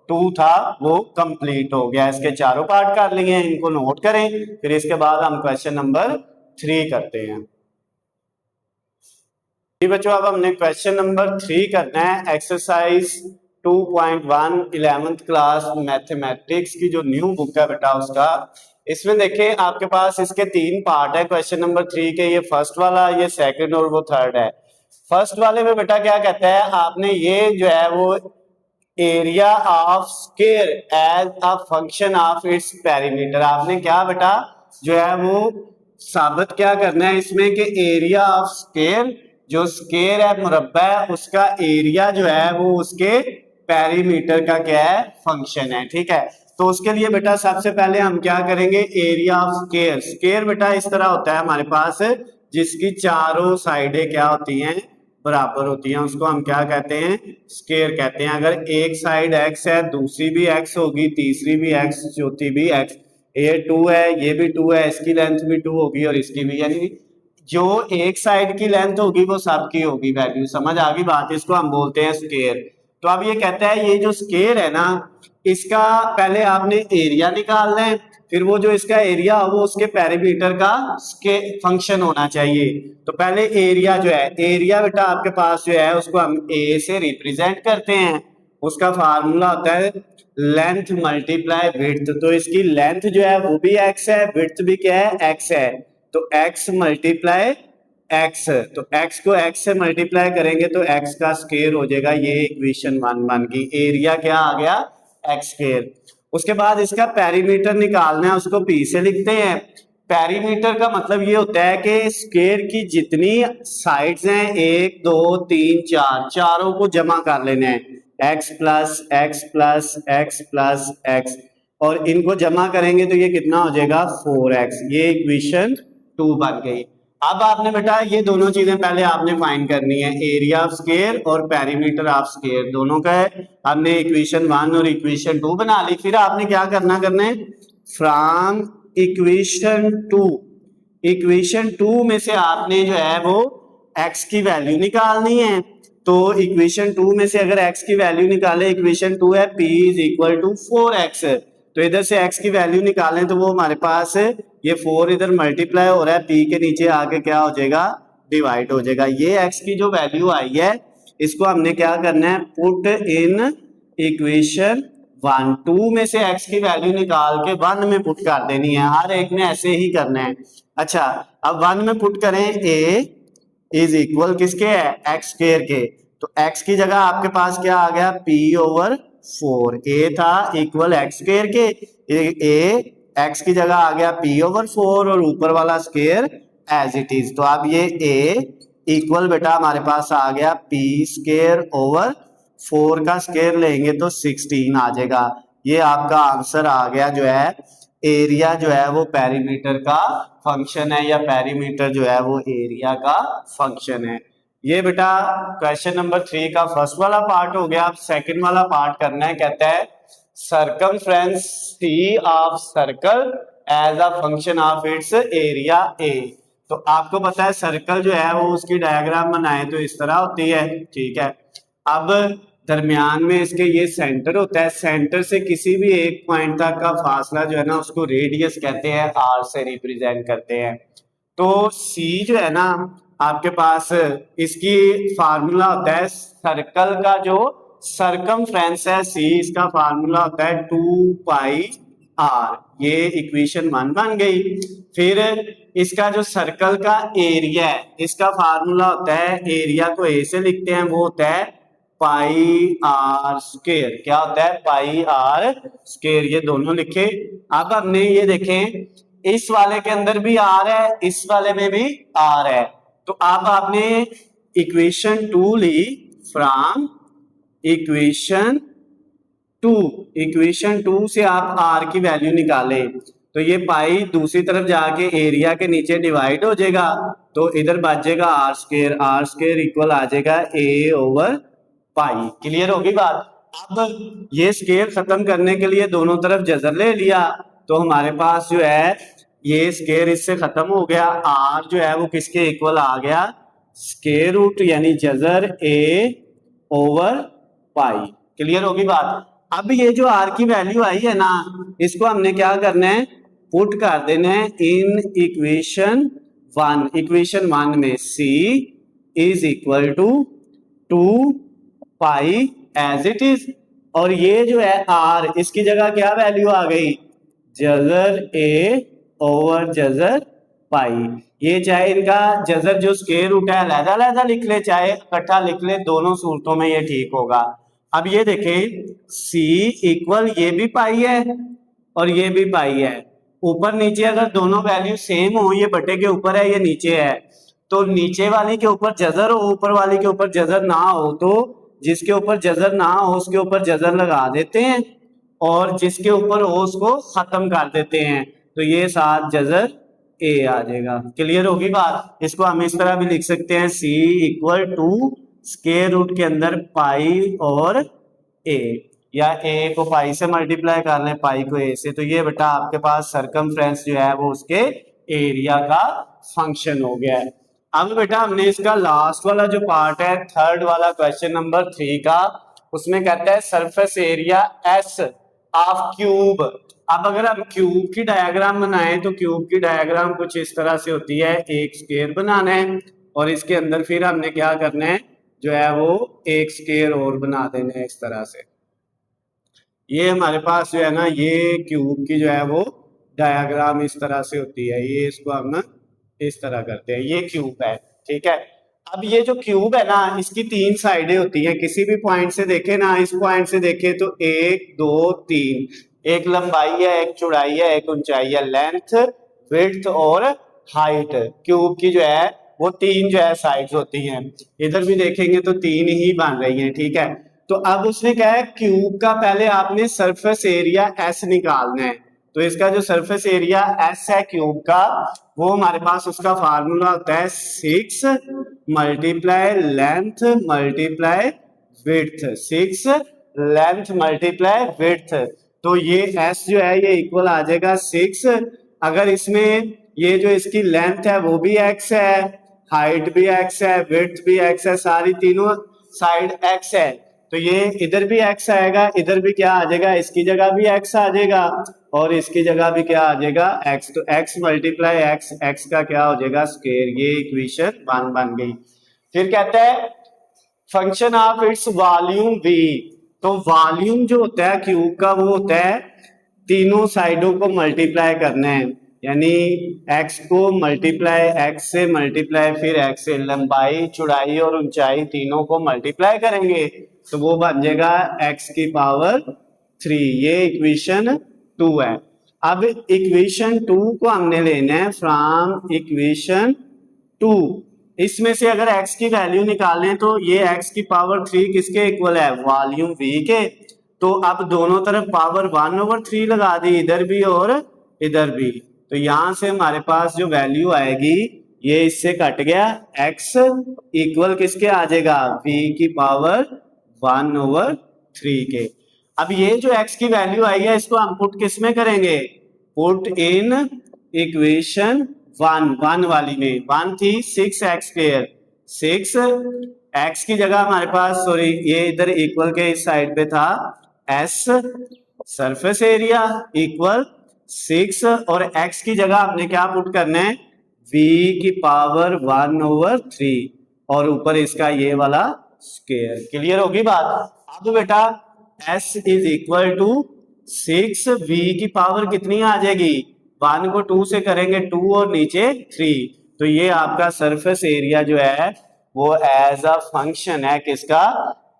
2 था वो कंप्लीट हो गया। इसके चारों पार्ट कर लिए हैं, इनको नोट करें, फिर इसके बाद हम क्वेश्चन नंबर 3 करते हैं। बच्चों अब हमने क्वेश्चन नंबर 3 करना है, एक्सरसाइज 2.1 11th क्लास मैथमेटिक्स की जो न्यू बुक है बेटा उसका। इसमें देखें आपके पास इसके 3 पार्ट है क्वेश्चन नंबर 3 के, ये फर्स्ट वाला, ये सेकंड और वो थर्ड है। फर्स्ट वाले में बेटा क्या कहता है, आपने ये जो है वो area of square as a function of its perimeter, आपने क्या बेटा जो है वो साबित क्या करना है इसमें कि एरिया ऑफ स्क्वायर, जो स्क्वायर है मुरब्बा है उसका एरिया जो है वो उसके पेरीमीटर का क्या है फंक्शन है। ठीक है, तो उसके लिए बेटा सबसे पहले हम क्या करेंगे, एरिया ऑफ स्क्वायर। स्क्वायर बेटा इस तरह होता है हमारे पास जिसकी चारों साइडें क्या होती हैं बराबर होती हैं, उसको हम क्या कहते हैं स्क्वायर कहते हैं। अगर एक साइड x है दूसरी भी x होगी, तीसरी भी x, चौथी भी x, ये 2 है ये भी 2 है, इसकी लेंथ भी 2 होगी और इसकी भी, यानी जो एक साइड की लेंथ होगी वो सबकी होगी वैल्यू। समझ आ गई बात, इसको हम बोलते हैं स्क्वायर। तो अब ये कहता है ये जो स्क्वायर है ना इसका पहले आपने एरिया निकालना है, फिर वो जो इसका एरिया हो वो उसके पेरीमीटर का फंक्शन होना चाहिए। तो पहले एरिया जो है, एरिया बेटा आपके पास जो है उसको हम ए से रिप्रेजेंट करते हैं, उसका फार्मूला होता है लेंथ मल्टीप्लाई विड्थ। तो इसकी लेंथ जो है वो भी x है, विड्थ भी क्या है x है, तो x मल्टीप्लाई x, तो x को x से मल्टीप्लाई करेंगे तो x का स्क्वायर हो जाएगा, ये इक्वेशन 1 बन गई, एरिया क्या आ गया x स्क्वायर। उसके बाद इसका पेरीमीटर निकालना है, उसको p से लिखते हैं। पेरीमीटर का मतलब ये होता है कि स्क्वायर की जितनी साइड्स हैं 1 2 3 4, चारों को जमा कर लेना है, x plus x plus x plus x, और इनको जमा करेंगे तो ये कितना हो जाएगा 4x, ये इक्वेशन 2 बन गई। अब आपने बेटा ये दोनों चीजें पहले आपने फाइंड करनी है, एरिया ऑफ स्क्वायर और पेरीमीटर ऑफ स्क्वायर दोनों का है। हमने इक्वेशन 1 और इक्वेशन 2 बना ली, फिर आपने क्या करना है फ्रॉम इक्वेशन 2 में से आपने जो है वो x की वैल्यू निकालनी है। तो इक्वेशन 2 में से अगर x की वैल्यू निकाले, इक्वेशन 2 है p is equal to 4x, तो इधर से x की वैल्यू निकालें तो वो हमारे पास ये 4 इधर मल्टीप्लाई हो रहा है, p के नीचे आके क्या हो जाएगा डिवाइड हो जाएगा। ये x की जो वैल्यू आई है इसको हमने क्या करना है पुट इन इक्वेशन 1, 2 में से x की वैल्यू निकाल के 1 में पुट कर देनी है, हर एक ने ऐसे ही करना है। अच्छा अब 1 में पुट करें, a इज इक्वल किसके है x स्क्वायर के, तो x की जगह आपके पास क्या आ गया p ओवर 4, a था इक्वल x स्क्वायर के, a x की जगह आ गया p ओवर 4 और ऊपर वाला स्क्वायर एज इट इज। तो अब ये a इक्वल बेटा हमारे पास आ गया p स्क्वायर ओवर 4 का स्क्वायर लेंगे तो 16 आ जाएगा। ये आपका आंसर आ गया जो है एरिया जो है वो पेरीमीटर का फंक्शन है या पेरीमीटर जो है वो एरिया का फंक्शन है। ये बेटा क्वेश्चन नंबर 3 का फर्स्ट वाला पार्ट हो गया। अब सेकंड वाला पार्ट करना है। कहता है circumference c of circle as a function of its area a. तो आपको पता है सर्कल जो है वो उसकी डायग्राम बनाए तो इस तरह होती है, ठीक है। अब दरमियान में इसके ये सेंटर होता है, सेंटर से किसी भी एक पॉइंट तक का फासला जो है ना उसको रेडियस कहते हैं, आर से रिप्रेजेंट करते हैं। तो सी जो है ना आपके पास इसकी फार्मूला होता है सर्कल का जो सरकमफ्रेंस है सी, इसका फार्मूला होता है 2 पाई r। ये इक्वेशन 1 बन गई। फिर इसका जो सर्कल का एरिया है इसका फार्मूला होता है, एरिया को ए से लिखते हैं, वो होता है पाई आर स्क्वायर। क्या होता है? पाई आर स्क्वायर। ये दोनों लिखे। अब हमने ये देखें इस वाले के अंदर भी आर है, इस वाले में भी आर है। तो अब आपने इक्वेशन 2 ली फ्रॉम इक्वेशन 2 से आप आर की वैल्यू निकाले तो ये पाई दूसरी तरफ जाके एरिया के नीचे डिवाइड हो जाएगा तो इधर बचेगा आर स्क्वायर इक्वल आ जाएगा ए ओवर पाई। क्लियर होगी बात? अब ये स्क्वायर खत्म करने के लिए दोनों तरफ जजर ले लिया तो हमारे पास जो है ये स्क्वायर इससे खत्म हो गया। आर जो है वो किसके इक्वल आ गया? स्क्वायर रूट यानी जजर ए ओवर पाई। क्लियर होगी बात? अब ये जो आर की वैल्यू आई है ना इसको हमने क्या करना है? पुट कर देना है इन इक्वेशन 1 में c is equal to 2 pi as it is. और ये जो है आर इसकी जगह क्या वैल्यू आ गई? जजर ए ओवर जजर पाई। ये चाहे इनका जजर जो स्क्वायर रूट है अलग-अलग लिख ले चाहे इकट्ठा लिख ले, दोनों सूरतों में ये ठीक होगा। अब ये देखें C इक्वल ये भी पाई है और ये भी पाई है। ऊपर नीचे अगर दोनों वैल्यू सेम हो, ये बटे के ऊपर है ये नीचे है, तो नीचे वाली के ऊपर जजर हो ऊपर वाली के ऊपर जजर ना हो तो जिसके ऊपर जजर ना हो उसके ऊपर जजर लगा देते हैं और जिसके ऊपर हो उसको खत्म कर देते हैं तो ये साथ जजर ए आ जाएगा। क्लियर होगी बात? इसको हम इस तरह भी लिख सकते हैं C equal to square root के अंदर पाई और ए, या ए को पाई से मल्टीप्लाई कर लें पाई को ए से। तो ये बेटा आपके पास सरकमफ्रेंस जो है वो उसके एरिया का फंक्शन हो गया है। अब बेटा हमने इसका लास्ट वाला जो पार्ट है थर्ड वाला क्वेश्चन नंबर 3 का, उसमें कहता है surface area S of cube. अब अगर हम क्यूब की डायग्राम बनाएं तो क्यूब की डायग्राम कुछ इस तरह से होती है। एक स्क्वायर बनाना है और इसके अंदर फिर हमने क्या करना है जो है वो एक स्क्वायर और बना देना है इस तरह से। ये हमारे पास जो है ना ये क्यूब की जो है वो डायग्राम इस तरह से होती है। ये इसको हम इस तरह करते हैं, ये क्यूब है, ठीक है। अब ये जो क्यूब है ना इसकी 3 साइडें होती हैं। किसी भी पॉइंट से देखे ना, इस पॉइंट से देखे तो 1 2 3, एक लंबाई है एक चौड़ाई है एक ऊंचाई है, लेंथ विड्थ और हाइट क्यूब की जो है वो 3 जो है साइड्स होती हैं। इधर भी देखेंगे तो 3 ही बन रही हैं, ठीक है। तो अब उसने क्या है क्यूब का पहले आपने सरफेस एरिया एस निकालना है। तो इसका जो सरफेस एरिया एस है क्यूब का वो हमारे पास उसका फार्मूला होता है 6 multiply length multiply width, 6 length multiply width. तो ये एस जो है ये इक्वल आ जाएगा 6। अगर इसमें ये जो इसकी लेंथ है वो भी एक्स है, हाइट भी एक्स है, विड्थ भी एक्स है, सारी तीनों साइड एक्स है तो ये इधर भी एक्स आएगा, इधर भी क्या आ जाएगा, इसकी जगह भी एक्स आ जाएगा और इसकी जगह भी क्या आ जाएगा एक्स। तो एक्स मल्टीप्लाई एक्स, एक्स का क्या हो जाएगा स्क्वायर। ये इक्वेशन 1 बन गई। फिर कहता है function of its volume v। तो वॉल्यूम जो होता है क्यूब का वो होता है तीनों साइडों को मल्टीप्लाई करना है, यानी x को मल्टीप्लाई x से मल्टीप्लाई फिर x से लंबाई चौड़ाई और ऊंचाई तीनों को मल्टीप्लाई करेंगे तो वो बन जाएगा x की पावर 3। ये इक्वेशन 2 है। अब इक्वेशन 2 को हमने लेना है फ्रॉम इक्वेशन 2। इसमें से अगर x की वैल्यू निकालें तो ये x की पावर 3 किसके इक्वल है? वॉल्यूम v के। तो अब दोनों तरफ पावर 1/3 लगा दी इधर भी और इधर भी। तो यहां से हमारे पास जो वैल्यू आएगी ये इससे कट गया, x इक्वल किसके आ जाएगा, v की पावर 1/3 के। अब ये जो x की वैल्यू आई है इसको हम पुट किस में करेंगे, पुट इन इक्वेशन 1 वाली में। 1 थी 6x², 6x की जगह हमारे पास, सॉरी ये इधर इक्वल के इस साइड पे था, s सरफेस एरिया इक्वल 6 और x की जगह हमने क्या पुट करना है, v की पावर 1/3 और ऊपर इसका ये वाला स्क्वायर। क्लियर होगी बात। अब बेटा s is equal to 6, v की पावर कितनी आ जाएगी, 1 को 2 से करेंगे 2 और नीचे 3, तो ये आपका सरफेस एरिया जो है वो एज अ फंक्शन है किसका,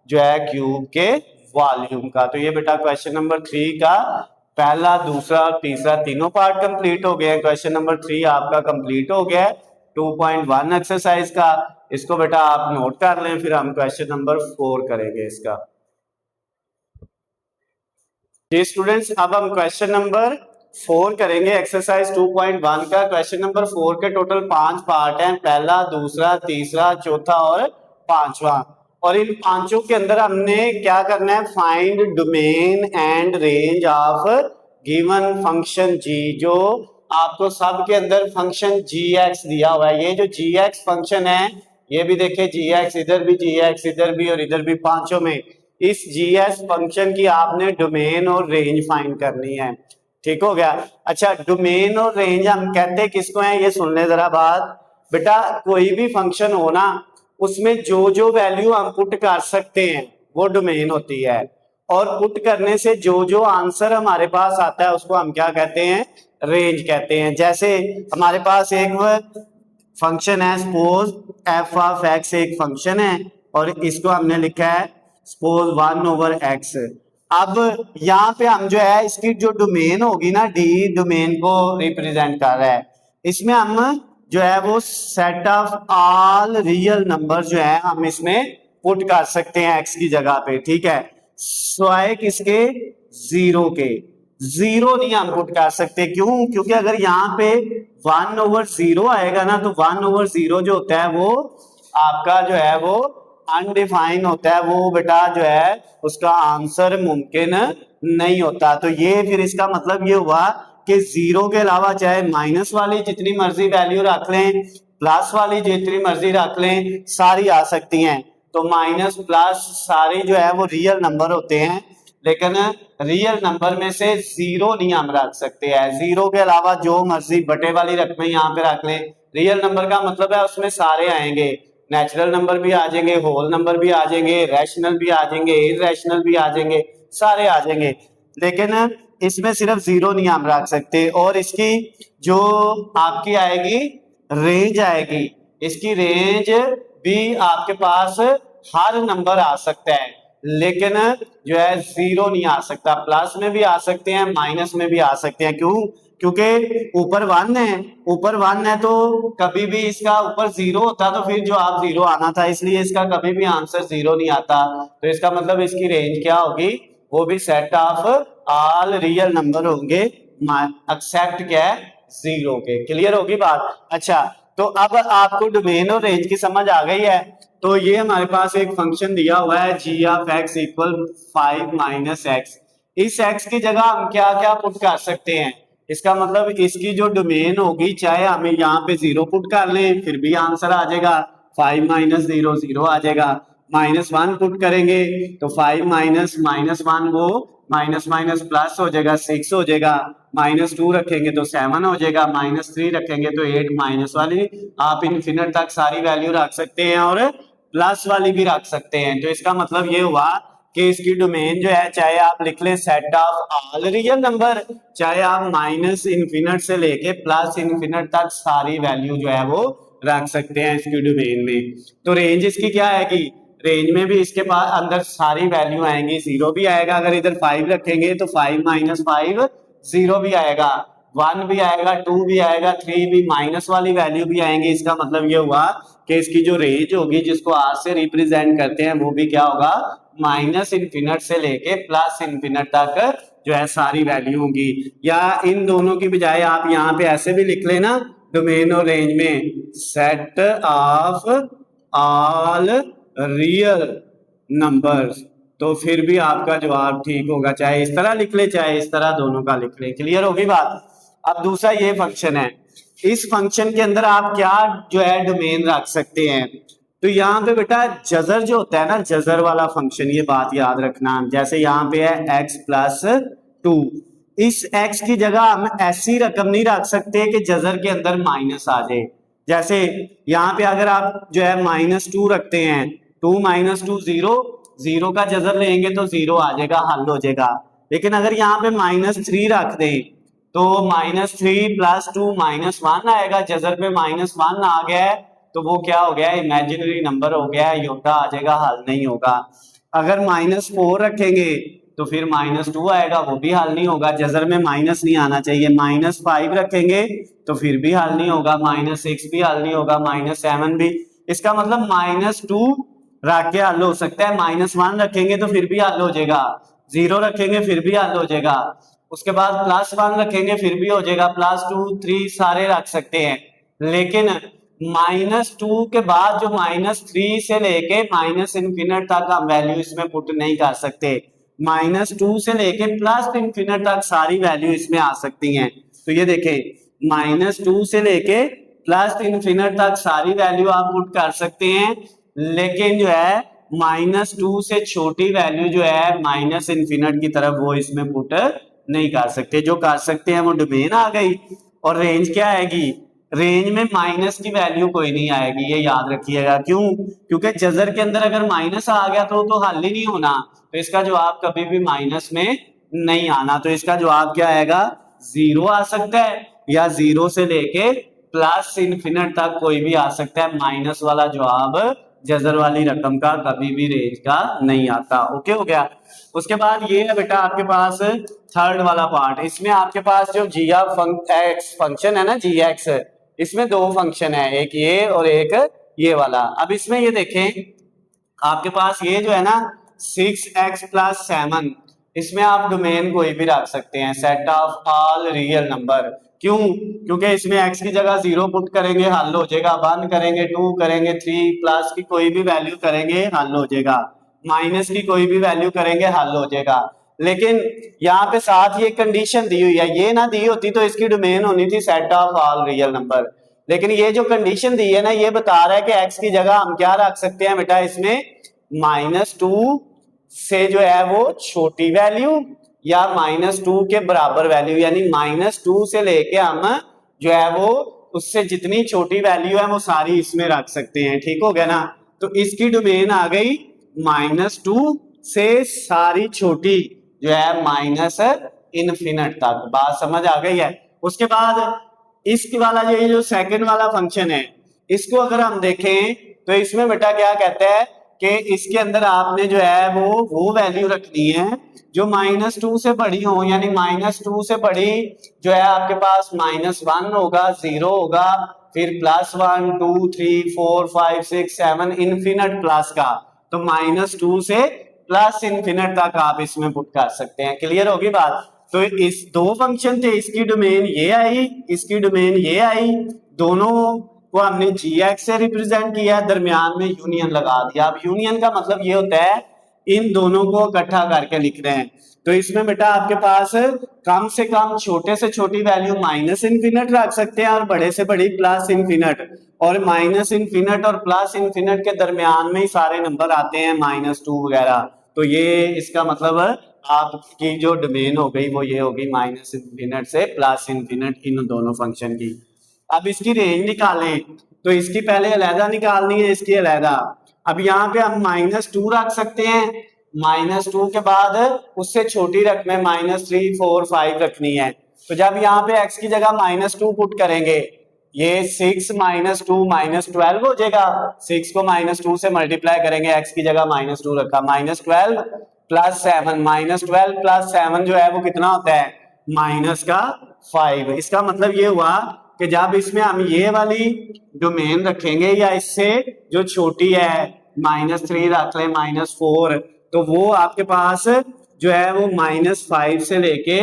जो है क्यूब के वॉल्यूम का। तो ये बेटा क्वेश्चन नंबर 3 का पहला, दूसरा और तीसरा तीनों पार्ट कंप्लीट हो गए हैं। क्वेश्चन नंबर 3 आपका कंप्लीट हो गया है 2.1 एक्सरसाइज का। इसको बेटा आप नोट कर लें, फिर हम क्वेश्चन नंबर 4 करेंगे इसका। जी स्टूडेंट्स, अब हम क्वेश्चन नंबर 4 करेंगे एक्सरसाइज 2.1 का। क्वेश्चन नंबर 4 के टोटल 5 पार्ट हैं, पहला, दूसरा, तीसरा, चौथा और पांचवा। और इन पांचों के अंदर हमने क्या करना है, find domain and range of given function g, जो आपको सब के अंदर फंक्शन gx दिया हुआ है। ये जो gx फंक्शन है, ये भी देखिए gx, इधर भी gx, इधर भी और इधर भी, पांचों में इस gx फंक्शन की आपने डोमेन और रेंज फाइंड करनी है। ठीक हो गया। अच्छा, डोमेन और रेंज हम कहते हैं किसको है, ये सुन ले जरा बात बेटा। कोई भी फंक्शन हो ना, उसमें जो जो वैल्यू हम पुट कर सकते हैं वो डोमेन होती है, और पुट करने से जो जो आंसर हमारे पास आता है उसको हम क्या कहते हैं, रेंज कहते हैं। जैसे हमारे पास एक फंक्शन है, सपोज f ऑफ x एक फंक्शन है और इसको हमने लिखा है सपोज 1/x। अब यहाँ पे हम जो है इसकी जो डोमेन होगी ना, d डोमेन को रिप्रेजेंट कर रहा है, इसमें हम जो है वो set of all real number जो है हम इसमें पुट कर सकते हैं x की जगह पे। ठीक है, स्वाय किसके, 0 के। 0 नहीं हम पुट कर सकते, क्यों, क्योंकि अगर यहाँ पे 1/0 आएगा ना, तो 1/0 जो होता है वो आपका जो है वो अनडिफाइन होता है, वो बेटा जो है उसका आंसर मुमकिन नहीं होता। तो ये फिर इसका मतलब ये हुआ कि 0 के अलावा चाहे माइनस वाली जितनी मर्जी वैल्यू रख लें, प्लस वाली जितनी मर्जी रख लें, सारी आ सकती हैं। तो माइनस प्लस सारी जो है वो रियल नंबर होते हैं, लेकिन रियल नंबर में से 0 नहीं हम रख सकते हैं। 0 के अलावा जो मर्जी बटे वाली रकमें यहाँ पे रख लें, रियल नंबर का मतलब है उसमें सारे आएंगे, नेचुरल नंबर भी आ जाएंगे, होल नंबर भी आ जाएंगे, रैशनल भी आ जाएंगे, इरैशनल भी आ जाएंगे, सारे आ जाएंगे, लेकिन इसमें सिर्फ 0 नहीं हम रख सकते। और इसकी जो आपकी आएगी रेंज आएगी, इसकी रेंज भी आपके पास हर नंबर आ सकता है, लेकिन जो है 0 नहीं आ सकता। प्लस में भी आ सकते हैं, माइनस में भी आ सकते हैं। क्यों, क्योंकि ऊपर 1 है, ऊपर 1 है तो कभी भी इसका ऊपर 0 होता तो फिर जो आप 0 आना था, इसलिए इसका कभी भी आंसर 0 नहीं आता। तो इसका मतलब इसकी रेंज क्या होगी, वो भी set of all real number होंगे, एक्सेप्ट क्या है, 0 के। क्लियर होगी बात। अच्छा, तो अब आपको डोमेन और रेंज की समझ आ गई है। तो ये हमारे पास एक फंक्शन दिया हुआ है g of x equal 5 - x। इस x की जगह हम क्या क्या पुट कर सकते हैं, इसका मतलब इसकी जो डोमेन होगी, चाहे हमें यहाँ पे 0 पुट कर लें फिर भी आंसर आ जाएगा, 5 - 0 0 आ जाएगा। -1 पुट करेंगे तो 5 - 1 वो माइनस माइनस प्लस हो जाएगा, 6 हो जाएगा। -2 रखेंगे तो 7 हो जाएगा, -3 रखेंगे तो 8। माइनस वाली आप इनफिनिट तक सारी वैल्यू रख सकते हैं और प्लस वाली भी रख सकते हैं। तो इसका मतलब ये हुआ कि इसकी डोमेन जो है, चाहे आप लिख लें set of all real number, चाहे आप माइनस इनफिनिट से लेके प्लस इनफिनिट तक सारी वैल्यू जो है वो रख सकते हैं इसकी डोमेन में। तो रेंज इसकी क्या आएगी, रेंज में भी इसके पास अंदर सारी वैल्यू आएंगी, 0 भी आएगा, अगर इधर 5 रखेंगे तो 5 - 5 0 भी आएगा, 1 भी आएगा, 2 भी आएगा, 3 भी, माइनस वाली वैल्यू भी आएंगी। इसका मतलब ये हुआ कि इसकी जो रेंज होगी जिसको r से रिप्रेजेंट करते हैं वो भी क्या होगा, माइनस इनफिनिट से लेके प्लस इनफिनिट तक जो है सारी वैल्यू होगी। या इन दोनों की बजाय आप यहाँ पे ऐसे भी लिख लेना डोमेन और रेंज में set of all real numbers, तो फिर भी आपका जवाब ठीक होगा। चाहे इस तरह लिख ले चाहे इस तरह, दोनों का लिख ले। क्लियर होगी बात। अब दूसरा ये फंक्शन है, इस फंक्शन के अंदर आप क्या जो है डोमेन रख सकते हैं। तो यहाँ पे बेटा जजर जो होता है ना, जजर वाला फंक्शन, ये बात याद रखना। जैसे यहाँ पे है x प्लस 2, इस x की जगह हम ऐसी रकम नहीं रख सकते कि जजर के अंदर माइनस आ जाए। जैसे यहाँ पे अगर आप जो है -2 रखते हैं, 2 - 2 0, 0 का जजर लेंगे तो 0 आ जाएगा, हल हो जाएगा। लेकिन अगर यहाँ पे -3 रख दें तो -3 + 2 -1 आएगा। जजर पे -1 आ गया है तो वो क्या हो गया, इमेजिनरी नंबर हो गया है, योद्धा आ जाएगा, हल नहीं होगा। अगर -4 रखेंगे तो फिर -2 आएगा, वो भी हल नहीं होगा, जजर में माइनस नहीं आना चाहिए। -5 रखेंगे तो फिर भी हल नहीं होगा, -6 भी हल नहीं होगा, -7 भी। इसका मतलब -2 रख के हल हो सकता है, -1 रखेंगे तो फिर भी हल हो जाएगा, 0 रखेंगे फिर भी हल हो जाएगा, उसके बाद +1 रखेंगे फिर भी हो जाएगा, +2 3 सारे रख सकते हैं। लेकिन -2 के बाद जो -3 से लेके ∞ तक हम वैल्यू इसमें पुट नहीं कर सकते। -2 से लेके +∞ तक सारी वैल्यू इसमें आ सकती हैं। तो ये देखें, -2 से लेके +∞ तक सारी वैल्यू आप पुट कर सकते हैं, लेकिन जो है -2 से छोटी वैल्यू जो है ∞ की तरफ, वो इसमें पुट नहीं कर सकते। जो कर सकते हैं वो डोमेन आ गई। और रेंज क्या आएगी, रेंज में माइनस की वैल्यू कोई नहीं आएगी, ये याद रखिएगा। क्यों, क्योंकि जजर के अंदर अगर माइनस आ गया तो हल ही नहीं होना, तो इसका जवाब कभी भी माइनस में नहीं आना। तो इसका जवाब क्या आएगा, 0 आ सकता है, या 0 से लेके +∞ तक कोई भी आ सकता है। माइनस वाला जवाब जजर वाली रकम का कभी भी रेंज का नहीं आता। ओके हो गया। उसके बाद ये है बेटा आपके पास थर्ड वाला पार्ट। इसमें आपके पास जो x फंक्शन है ना, g(x), इसमें दो फंक्शन है, एक ये और एक ये वाला। अब इसमें ये देखें, आपके पास ये जो है ना 6x + 7, इसमें आप डोमेन कोई भी रख सकते हैं, set of all real number. क्यों, क्योंकि इसमें x की जगह 0 पुट करेंगे हल हो जाएगा, 1 करेंगे, 2 करेंगे, 3 प्लस की कोई भी वैल्यू करेंगे हल हो जाएगा, माइनस की कोई भी वैल्यू करेंगे हल हो जाएगा। लेकिन यहाँ पे साथ ये कंडीशन दी हुई है, ये ना दी होती तो इसकी डोमेन होनी थी set of all real number. लेकिन ये जो कंडीशन दी है ना, ये बता रहा है कि x की जगह हम क्या रख सकते हैं बेटा, इसमें -2 से जो है वो छोटी वैल्यू या -2 के बराबर वैल्यू, यानी -2 से लेके हम जो है वो उससे जितनी छोटी वैल्यू है वो सारी इसमें रख सकते हैं। ठीक हो गया ना। तो इसकी डोमेन आ गई -2 से सारी छोटी जो है -∞ तक। बात समझ आ गई है। उसके बाद इसकी वाला ये जो सेकंड वाला फंक्शन है, इसको अगर हम देखें तो इसमें बेटा क्या कहता है कि इसके अंदर आपने जो है वो वैल्यू रखनी है जो -2 से बड़ी हो, यानी -2 से बड़ी जो है आपके पास -1 होगा, 0 होगा, फिर +1 2 3 4 5 6 7 इनफिनिट प्लस का। तो -2 से +∞ तक आप इसमें पुट कर सकते हैं। क्लियर होगी बात। तो इस दो फंक्शन थे, इसकी डोमेन ये आई, इसकी डोमेन ये आई, दोनों को हमने g(x) से रिप्रेजेंट किया, दरमियान में यूनियन लगा दिया। अब यूनियन का मतलब ये होता है इन दोनों को इकट्ठा करके लिख रहे हैं। तो इसमें बेटा आपके पास कम से कम छोटे से छोटी वैल्यू -∞ रख सकते हैं और बड़े से बड़ी +∞, और -∞ और +∞ के दरमियान में ही सारे नंबर आते हैं, -2 वगैरह। तो ये इसका मतलब आपकी जो डोमेन हो गई वो ये होगी -∞ से +∞, इन दोनों फंक्शन की। अब इसकी रेंज निकालें तो इसकी पहले अलहदा निकालनी है, इसकी अलहदा। अब यहाँ पे हम -2 रख सकते हैं, -2 के बाद उससे छोटी रकमें -3 4 5 रखनी है। तो जब यहाँ पे x की जगह -2 पुट करेंगे, ये 6 - 2 -12 हो जाएगा। 6 को -2 से मल्टीप्लाई करेंगे, x की जगह -2 रखा, -12 + 7, -12 + 7 जो है वो कितना होता है, -5। इसका मतलब ये हुआ कि जब इसमें हम ये वाली डोमेन रखेंगे या इससे जो छोटी है -3 रख ले, -4, तो वो आपके पास जो है वो -5 से लेके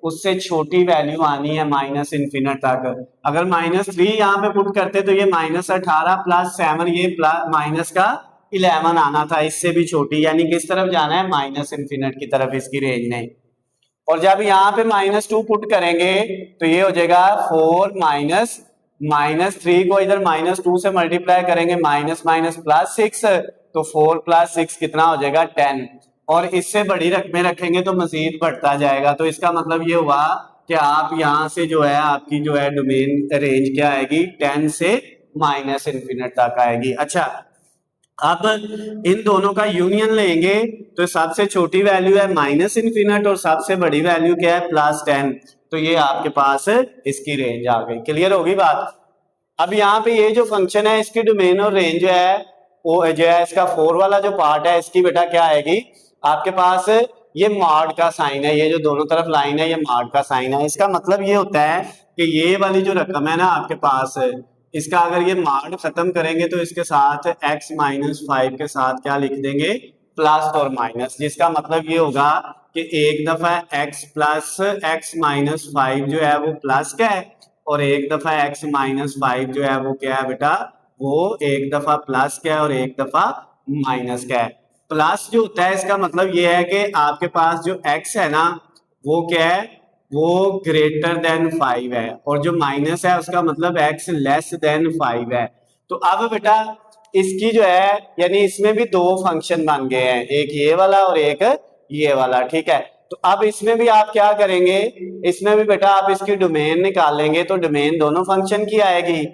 उससे छोटी वैल्यू आनी है माइनस इन्फिनिट तक। अगर -3 यहाँ पे पुट करते तो ये -18 + 7 ये माइनस का 11 आना था, इससे भी छोटी, यानी किस तरफ जाना है, माइनस इन्फिनिट की तरफ इसकी रेंज ने। और जब यहाँ पे -2 पुट करेंगे तो ये हो जाएगा 4 -3 को इधर -2 से मल्टीप्लाई करेंगे, माइनस +6 तो 4 + 6 कितना हो जाएगा 10, और इससे बड़ी रकमें रखेंगे तो मजीद बढ़ता जाएगा। तो इसका मतलब ये हुआ कि आप यहाँ से जो है आपकी जो है डोमेन रेंज क्या आएगी, 10 से माइनस इन्फिनिट तक आएगी। अच्छा, अब इन दोनों का यूनियन लेंगे तो सबसे छोटी वैल्यू है माइनस इन्फिनिट और सबसे बड़ी वैल्यू क्या है, +10, तो ये आपके पास इसकी रेंज आ गई। क्लियर होगी बात। अब यहाँ पे ये जो फंक्शन है इसकी डोमेन और रेंज जो है वो जो है इसका 4 वाला जो पार्ट है इसकी बेटा क्या आएगी आपके पास, ये मॉड का साइन है, ये जो दोनों तरफ लाइन है ये मॉड का साइन है। इसका मतलब ये होता है कि ये वाली जो रकम है ना आपके पास, इसका अगर ये मॉड खत्म करेंगे तो इसके साथ x - 5 के साथ क्या लिख देंगे, प्लस और माइनस, जिसका मतलब ये होगा कि एक दफा x + x - 5 जो है वो प्लस का है और एक दफा x - 5 जो है वो क्या है बेटा, वो एक दफा प्लस का है और एक दफा माइनस का है। प्लस जो होता है इसका मतलब ये है कि आपके पास जो x है ना वो क्या है, वो ग्रेटर देन 5 है, और जो माइनस है उसका मतलब x लेस देन 5 है। तो अब बेटा इसकी जो है यानी इसमें भी दो फंक्शन बन गए हैं, एक ये वाला और एक ये वाला, ठीक है। तो अब इसमें भी आप क्या करेंगे, इसमें भी बेटा आप इसकी डोमेन निकालेंगे तो डोमेन दोनों फंक्शन की आएगी।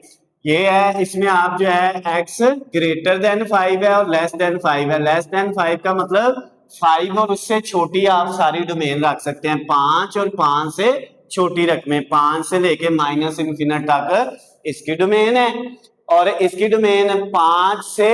ये है इसमें आप जो है x ग्रेटर देन 5 है और लेस देन 5 है। लेस देन 5 का मतलब 5 और उससे छोटी आप सारी डोमेन रख सकते हैं, 5 और 5 से छोटी रकमें, 5 से लेके माइनस इन्फिनिट तक इसकी डोमेन है, और इसकी डोमेन 5 से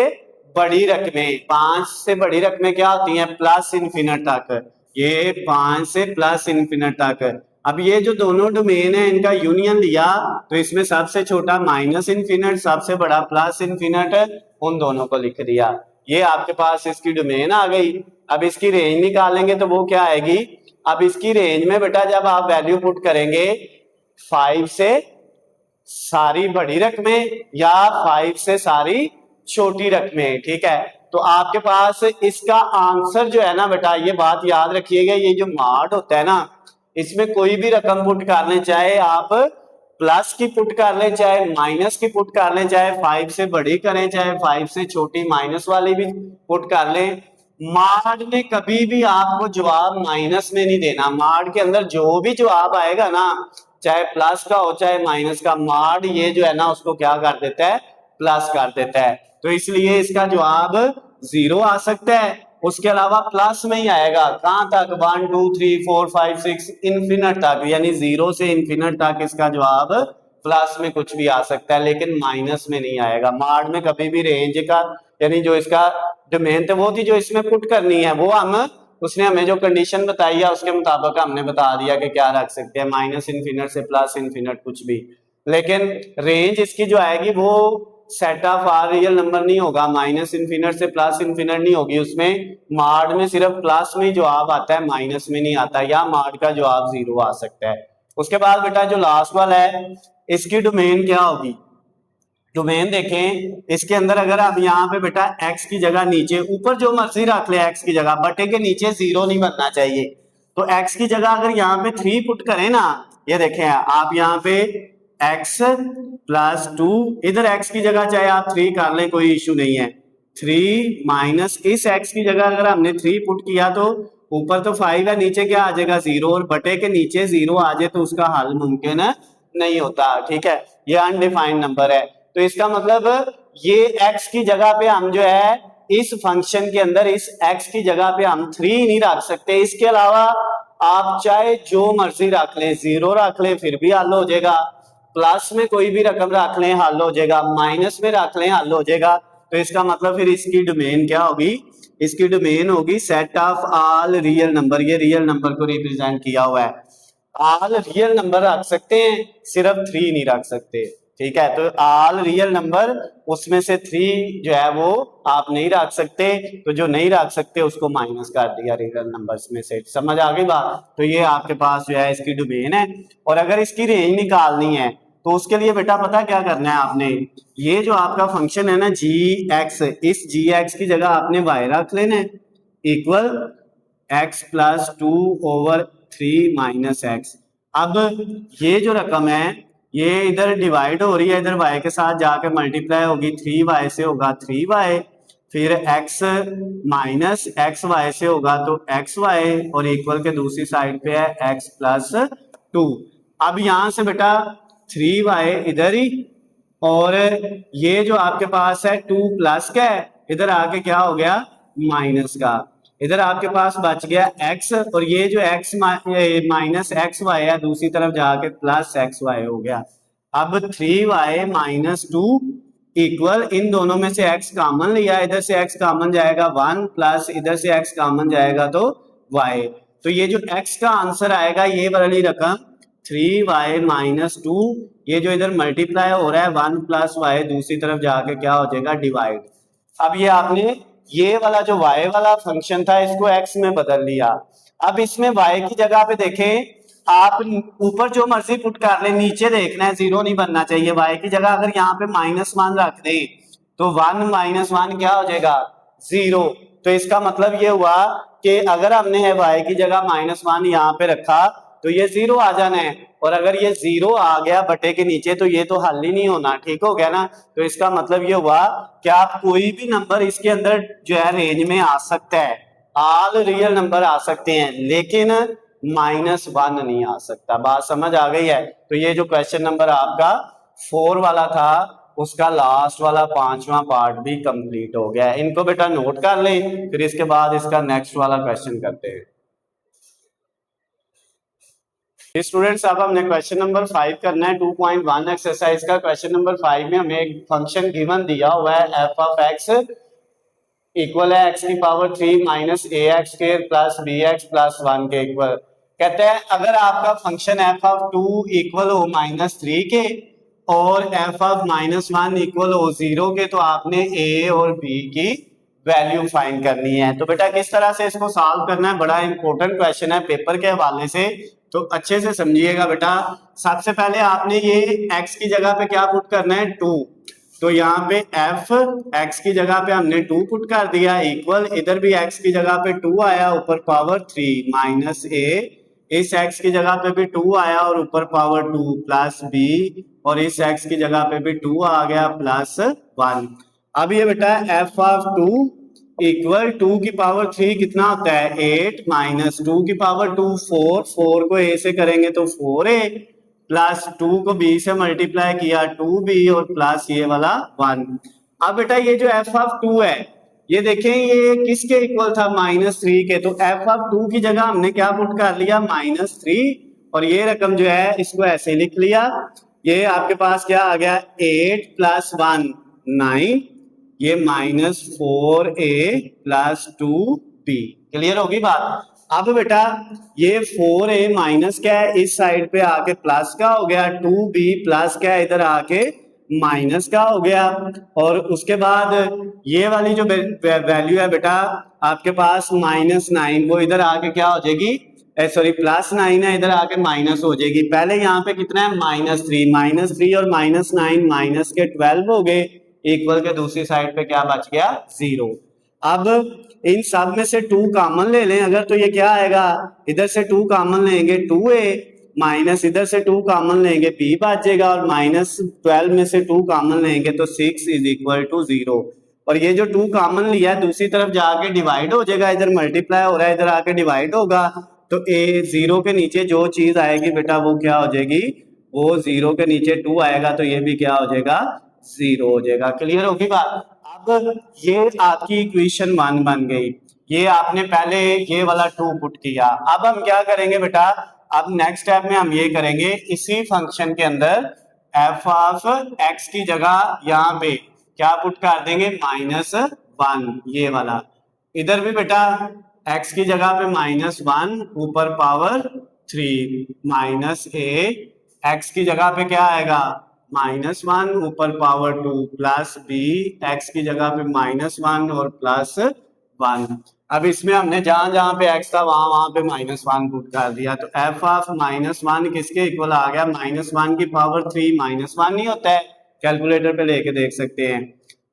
बड़ी रकमें, 5 से बड़ी रकमें क्या होती हैं, प्लस इन्फिनिट तक, ये 5 से प्लस इन्फिनिट तक। अब ये जो दोनों डोमेन है इनका यूनियन लिया तो इसमें सबसे छोटा माइनस इन्फिनिट, सबसे बड़ा प्लस इन्फिनिट, उन दोनों को लिख दिया, ये आपके पास इसकी डोमेन आ गई। अब इसकी रेंज निकालेंगे तो वो क्या आएगी, अब इसकी रेंज में बेटा जब आप वैल्यू पुट करेंगे 5 से सारी बड़ी रकमें या 5 से सारी छोटी रकमें, ठीक है। तो आपके पास इसका आंसर जो है ना बेटा, ये बात याद रखिएगा, ये जो मॉड होता है ना इसमें कोई भी रकम पुट कर लें, चाहे आप प्लस की पुट कर लें चाहे माइनस की पुट कर लें, चाहे 5 से बड़ी करें चाहे 5 से छोटी माइनस वाली भी पुट कर लें, मॉड ने कभी भी आपको जवाब माइनस में नहीं देना। मॉड के अंदर जो भी जवाब आएगा ना, चाहे प्लस का हो चाहे माइनस का, मॉड ये जो है ना उसको क्या कर देता है, प्लस कर देता है। तो इसलिए इसका जवाब 0 आ सकता है, उसके अलावा प्लस में ही आएगा। कहां तक, 1 2 3 4 5 6 इन्फिनिट तक, यानी 0 से इन्फिनिट तक इसका जवाब प्लस में कुछ भी आ सकता है, लेकिन माइनस में नहीं आएगा। मॉड में कभी भी रेंज का यानी जो इसका डोमेन थे वो थी जो इसमें पुट करनी है, वो हम उसने हमें जो कंडीशन बताई है उसके मुताबिक हमने बता दिया कि क्या रख सकते हैं, माइनस इन्फिनिट से प्लस इन्फिनिट कुछ भी। लेकिन रेंज इसकी जो आएगी वो set of R real number नहीं होगा, माइनस इन्फिनिट से प्लस इन्फिनिट नहीं होगी, उसमें मॉड में सिर्फ प्लस में जवाब आता है, माइनस में नहीं आता, या मॉड का जवाब 0 आ सकता है। उसके बाद बेटा जो लास्ट वाला है इसकी डोमेन क्या होगी, डोमेन देखें इसके अंदर अगर आप यहाँ पे बेटा x की जगह नीचे, ऊपर जो मर्जी रख ले x की जगह, बटे के नीचे 0 नहीं बनना चाहिए, तो x की जगह अगर यहाँ पे 3 पुट करें ना, ये देखें आप यहाँ पे x + 2, इधर x की जगह चाहे आप 3 कर लें कोई इशू नहीं है, 3 माइनस इस x की जगह अगर हमने 3 पुट किया तो ऊपर तो 5 है, नीचे क्या आ जाएगा 0, और बटे के नीचे 0 आ जाए तो उसका हल मुमकिन नहीं होता, ठीक है, ये अनडिफाइंड नंबर है। तो इसका मतलब ये x की जगह पे हम जो है इस फंक्शन के अंदर इस x की जगह पे हम 3 नहीं रख सकते, इसके अलावा आप चाहे जो मर्जी रख लें, 0 रख लें फिर भी हल हो जाएगा, प्लस में कोई भी रकम रख लें हल हो जाएगा, माइनस में रख लें हल हो जाएगा। तो इसका मतलब फिर इसकी डोमेन क्या होगी, इसकी डोमेन होगी set of all real number, ये रियल नंबर को रिप्रेजेंट किया हुआ है, ऑल रियल नंबर रख सकते हैं, सिर्फ 3 नहीं रख सकते। ठीक है, तो ऑल रियल नंबर उसमें से 3 जो है वो आप नहीं रख सकते, तो जो नहीं रख सकते उसको माइनस कर दिया रियल नंबर्स में से। समझ आ गई बात? तो ये आपके पास जो है इसकी डोमेन है। और अगर इसकी रेंज निकालनी है तो उसके लिए बेटा पता क्या करना है आपने, ये जो आपका फंक्शन है ना जी एक्स, इस जी एक्स की जगह आपने वाई रख लेना है equal x plus 2/3 minus x. अब ये जो रकम है ये इधर डिवाइड हो रही है, इधर y के साथ जाके मल्टीप्लाई होगी, 3y से होगा 3y, फिर x माइनस एक्स वाई से होगा तो xy, और इक्वल के दूसरी साइड पे है x प्लस 2। अब यहां से बेटा 3y इधर ही, और ये जो आपके पास है 2 प्लस का है, इधर आके क्या हो गया माइनस का, इधर आपके पास बच गया x, और ये जो x माइनस एक्स वाई है दूसरी तरफ जाके प्लस एक्स वाई हो गया। अब 3y माइनस 2 इक्वल, इन दोनों में से x कॉमन लिया, इधर से x कॉमन जाएगा 1 प्लस इधर से x कॉमन जाएगा तो y। तो ये जो x का आंसर आएगा ये वाली रकम 3y माइनस 2, ये जो इधर मल्टीप्लाई हो रहा है 1 प्लस वाई दूसरी तरफ जाके क्या हो जाएगा डिवाइड। अब ये आपने ये वाला जो y वाला फंक्शन था इसको x में बदल लिया। अब इसमें y की जगह पे देखें, आप ऊपर जो मर्जी पुट कर ले, नीचे देखना है, जीरो नहीं बनना चाहिए। y की जगह अगर यहाँ पे -1 रख दे तो 1 माइनस 1 क्या हो जाएगा 0। तो इसका मतलब ये हुआ कि अगर हमने y की जगह -1 यहाँ पे रखा तो ये 0 आ जाना है, और अगर ये 0 आ गया बटे के नीचे तो ये तो हल ही नहीं होना, ठीक हो गया ना। तो इसका मतलब ये हुआ कि आप कोई भी नंबर इसके अंदर जो है रेंज में आ सकता है, ऑल रियल नंबर आ सकते हैं, लेकिन -1 नहीं आ सकता। बात समझ आ गई है? तो ये जो क्वेश्चन नंबर आपका 4 वाला था उसका लास्ट वाला 5वां पार्ट भी कंप्लीट हो गया है। इनको बेटा नोट कर लें, फिर इसके बाद इसका नेक्स्ट वाला क्वेश्चन करते हैं। स्टूडेंट्स अब हमने क्वेश्चन नंबर 5 करना है 2.1 एक्सरसाइज का। क्वेश्चन नंबर 5 में हमें एक फंक्शन गिवन दिया हुआ है f ऑफ x इक्वल है x की power 3 minus ax square plus bx plus 1 के इक्वल। कहते हैं अगर आपका फंक्शन f ऑफ 2 इक्वल हो -3 के और f ऑफ -1 इक्वल हो 0 के, तो आपने a और b की वैल्यू फाइंड करनी है। तो बेटा किस तरह से इसको सॉल्व करना है, बड़ा इंपॉर्टेंट क्वेश्चन है पेपर के हवाले से, तो अच्छे से समझिएगा बेटा। सबसे पहले आपने ये x की जगह पे क्या पुट करना है 2, तो यहाँ पे f x की जगह पे हमने 2 पुट कर दिया इक्वल, इधर भी x की जगह पे 2 आया ऊपर पावर 3 माइनस a, इस x की जगह पे भी 2 आया और ऊपर पावर 2 प्लस b, और इस x की जगह पे भी 2 आ गया प्लस 1। अब ये बेटा f ऑफ 2 इक्वल 2 की पावर 3 कितना होता है 8 माइनस 2 की पावर 2 4, 4 को a से करेंगे तो 4a प्लस 2 को b से मल्टीप्लाई किया 2b और प्लस ये वाला 1। अब बेटा ये जो f ऑफ 2 है ये देखें ये किसके इक्वल था -3 के, तो f ऑफ 2 की जगह हमने क्या पुट कर लिया -3, और ये रकम जो है इसको ऐसे लिख लिया। ये आपके पास क्या आ गया 8 प्लस 1 9, ये -4a प्लस 2b। क्लियर होगी बात? अब बेटा ये 4a माइनस क्या है इस साइड पे आके प्लस का हो गया, 2b प्लस क्या है इधर आके माइनस का हो गया, और उसके बाद ये वाली जो वैल्यू है बेटा आपके पास -9 वो इधर आके क्या हो जाएगी, सॉरी +9 है इधर आके माइनस हो जाएगी। पहले यहाँ पे कितना है -3 और -9 माइनस के 12 हो गए, इक्वल के दूसरी साइड पे क्या बच गया 0। अब इन सब में से 2 कॉमन ले लें अगर, तो ये क्या आएगा, इधर से 2 कॉमन लेंगे 2a माइनस इधर से 2 कॉमन लेंगे b बचेगा, और -12 में से 2 कॉमन लेंगे तो 6 इज इक्वल टू 0। और ये जो 2 कॉमन लिया है दूसरी तरफ जाके डिवाइड हो जाएगा, इधर मल्टीप्लाई हो रहा है इधर आके डिवाइड होगा, तो a 0 के नीचे जो चीज आएगी बेटा वो क्या हो जाएगी, वो 0 के नीचे 2 आएगा तो ये भी क्या हो जाएगा 0 हो जाएगा। क्लियर होगी बात? अब ये आपकी इक्वेशन 1 बन गई, ये आपने पहले ये वाला 2 पुट किया। अब हम क्या करेंगे बेटा, अब नेक्स्ट स्टेप में हम ये करेंगे इसी फंक्शन के अंदर f ऑफ x की जगह यहाँ पे क्या पुट कर देंगे -1, ये वाला, इधर भी बेटा x की जगह पे -1 ऊपर पावर 3 माइनस a, x की जगह पे क्या आएगा -1 ऊपर पावर 2 प्लस बी, एक्स की जगह पे -1 और +1। अब इसमें हमने जहां जहां पे x था वहां वहां पे -1 पुट कर दिया, तो f ऑफ -1 किसके इक्वल आ गया, -1 की पावर 3 -1 नहीं होता है, कैलकुलेटर पे लेके देख सकते हैं,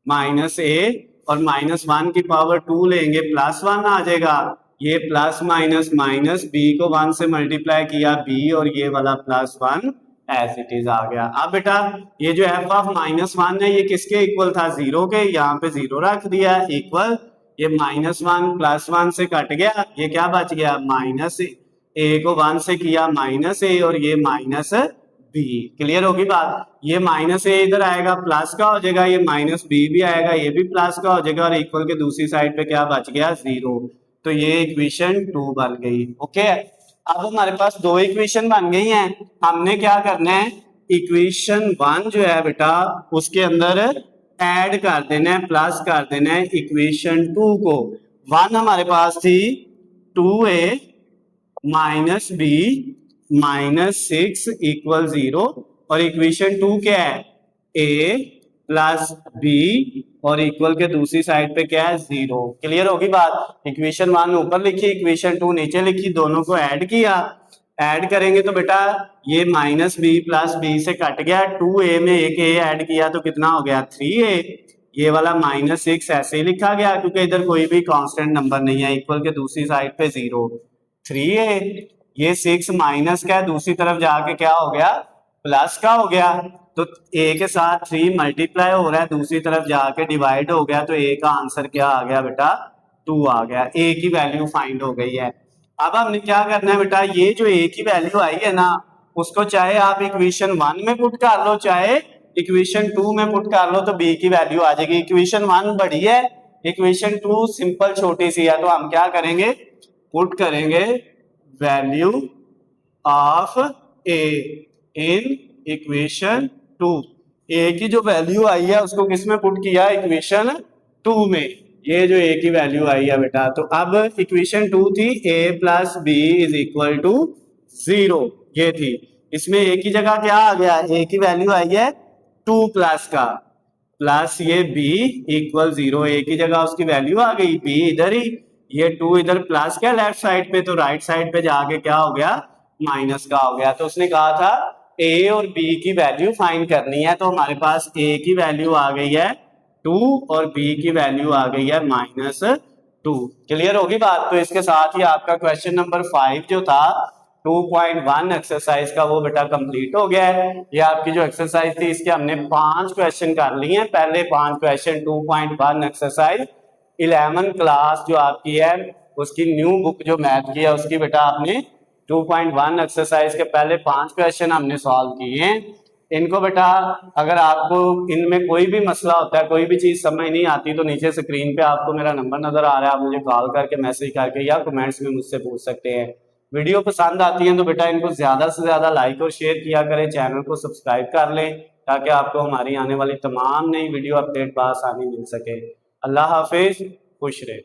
-a और -1 की पावर 2 लेंगे +1 आ जाएगा, ये प्लस माइनस माइनस b को 1 से मल्टीप्लाई किया b और ये वाला +1 एज इट इज आ गया। अब बेटा ये जो f ऑफ -1 है ये किसके इक्वल था, 0 के, यहाँ पे 0 रख दिया इक्वल, ये -1 +1 से कट गया, ये क्या बच गया, -a को 1 से किया -a और ये -b। क्लियर होगी बात, ये -a इधर आएगा प्लस का हो जाएगा, ये -b भी आएगा ये भी प्लस का हो जाएगा और इक्वल के दूसरी साइड पे क्या बच गया, 0। तो ये इक्वेशन 2 बन गई। ओके, अब हमारे पास दो इक्वेशन बन गई हैं, हमने क्या करना है, इक्वेशन 1 जो है बेटा उसके अंदर ऐड कर देना है, प्लस कर देना है इक्वेशन 2 को। 1 हमारे पास थी 2a माइनस b -6 इक्वल 0 और इक्वेशन 2 क्या है, a प्लस b और इक्वल के दूसरी साइड पे क्या है, 0। क्लियर होगी बात, इक्वेशन 1 ऊपर लिखी, इक्वेशन 2 नीचे लिखी, दोनों को ऐड किया, ऐड करेंगे तो बेटा ये -b + b से कट गया, 2a में एक a ऐड किया तो कितना हो गया, 3a, ये वाला -6 ऐसे ही लिखा गया क्योंकि इधर कोई भी कांस्टेंट नंबर नहीं है, इक्वल के दूसरी साइड पे 0, 3a, ये 6 माइनस का है, दूसरी तरफ जाके क्या हो गया, प्लस का हो गया, तो a के साथ 3 मल्टीप्लाई हो रहा है, दूसरी तरफ जाके डिवाइड हो गया, तो a का आंसर क्या आ गया बेटा, 2 आ गया, a की वैल्यू फाइंड हो गई है। अब हमने क्या करना है बेटा, ये जो a की वैल्यू आई है ना उसको चाहे आप इक्वेशन 1 में पुट कर लो चाहे इक्वेशन 2 में पुट कर लो, तो b की वैल्यू आ जाएगी। इक्वेशन 1 बड़ी है, इक्वेशन 2 सिंपल छोटी सी है, तो हम क्या करेंगे, पुट करेंगे value of a in equation 2, a की जो वैल्यू आई है उसको किस में पुट किया, इक्वेशन 2 में, ये जो a की वैल्यू आई है बेटा, तो अब इक्वेशन 2 थी a + b = 0, ये थी, इसमें a की जगह क्या आ गया, a की वैल्यू आई है 2 प्लस का, प्लस ये b = 0, a की जगह उसकी वैल्यू आ गई, b इधर ही, ये 2 इधर प्लस का लेफ्ट साइड पे, तो राइट साइड पे जाके क्या हो गया, माइनस का हो गया। तो उसने कहा था a और b की वैल्यू फाइंड करनी है, तो हमारे पास a की वैल्यू आ गई है 2 और b की वैल्यू आ गई है -2। क्लियर होगी बात, तो इसके साथ ही आपका क्वेश्चन नंबर 5 जो था 2.1 एक्सरसाइज का वो बेटा कंप्लीट हो गया है। ये आपकी जो एक्सरसाइज थी इसके हमने 5 क्वेश्चन कर लिए हैं, पहले 5 क्वेश्चन 2.1 एक्सरसाइज 11 क्लास जो आपकी है उसकी न्यू बुक जो मैथ की है उसकी बेटा आपने 2.1 एक्सरसाइज के पहले 5 क्वेश्चन हमने सॉल्व किए हैं। इनको बेटा अगर आपको इनमें कोई भी मसला होता है, कोई भी चीज समझ नहीं आती, तो नीचे स्क्रीन पे आपको मेरा नंबर नजर आ रहा है, आप मुझे कॉल करके मैसेज करके या कमेंट्स में मुझसे पूछ सकते हैं। वीडियो पसंद आती है तो बेटा इनको ज्यादा से ज्यादा लाइक और शेयर किया करें, चैनल को सब्सक्राइब कर लें ताकि आपको हमारी आने वाली तमाम नई वीडियो अपडेट बआसानी मिल सके। अल्लाह हाफिज, खुश रहे।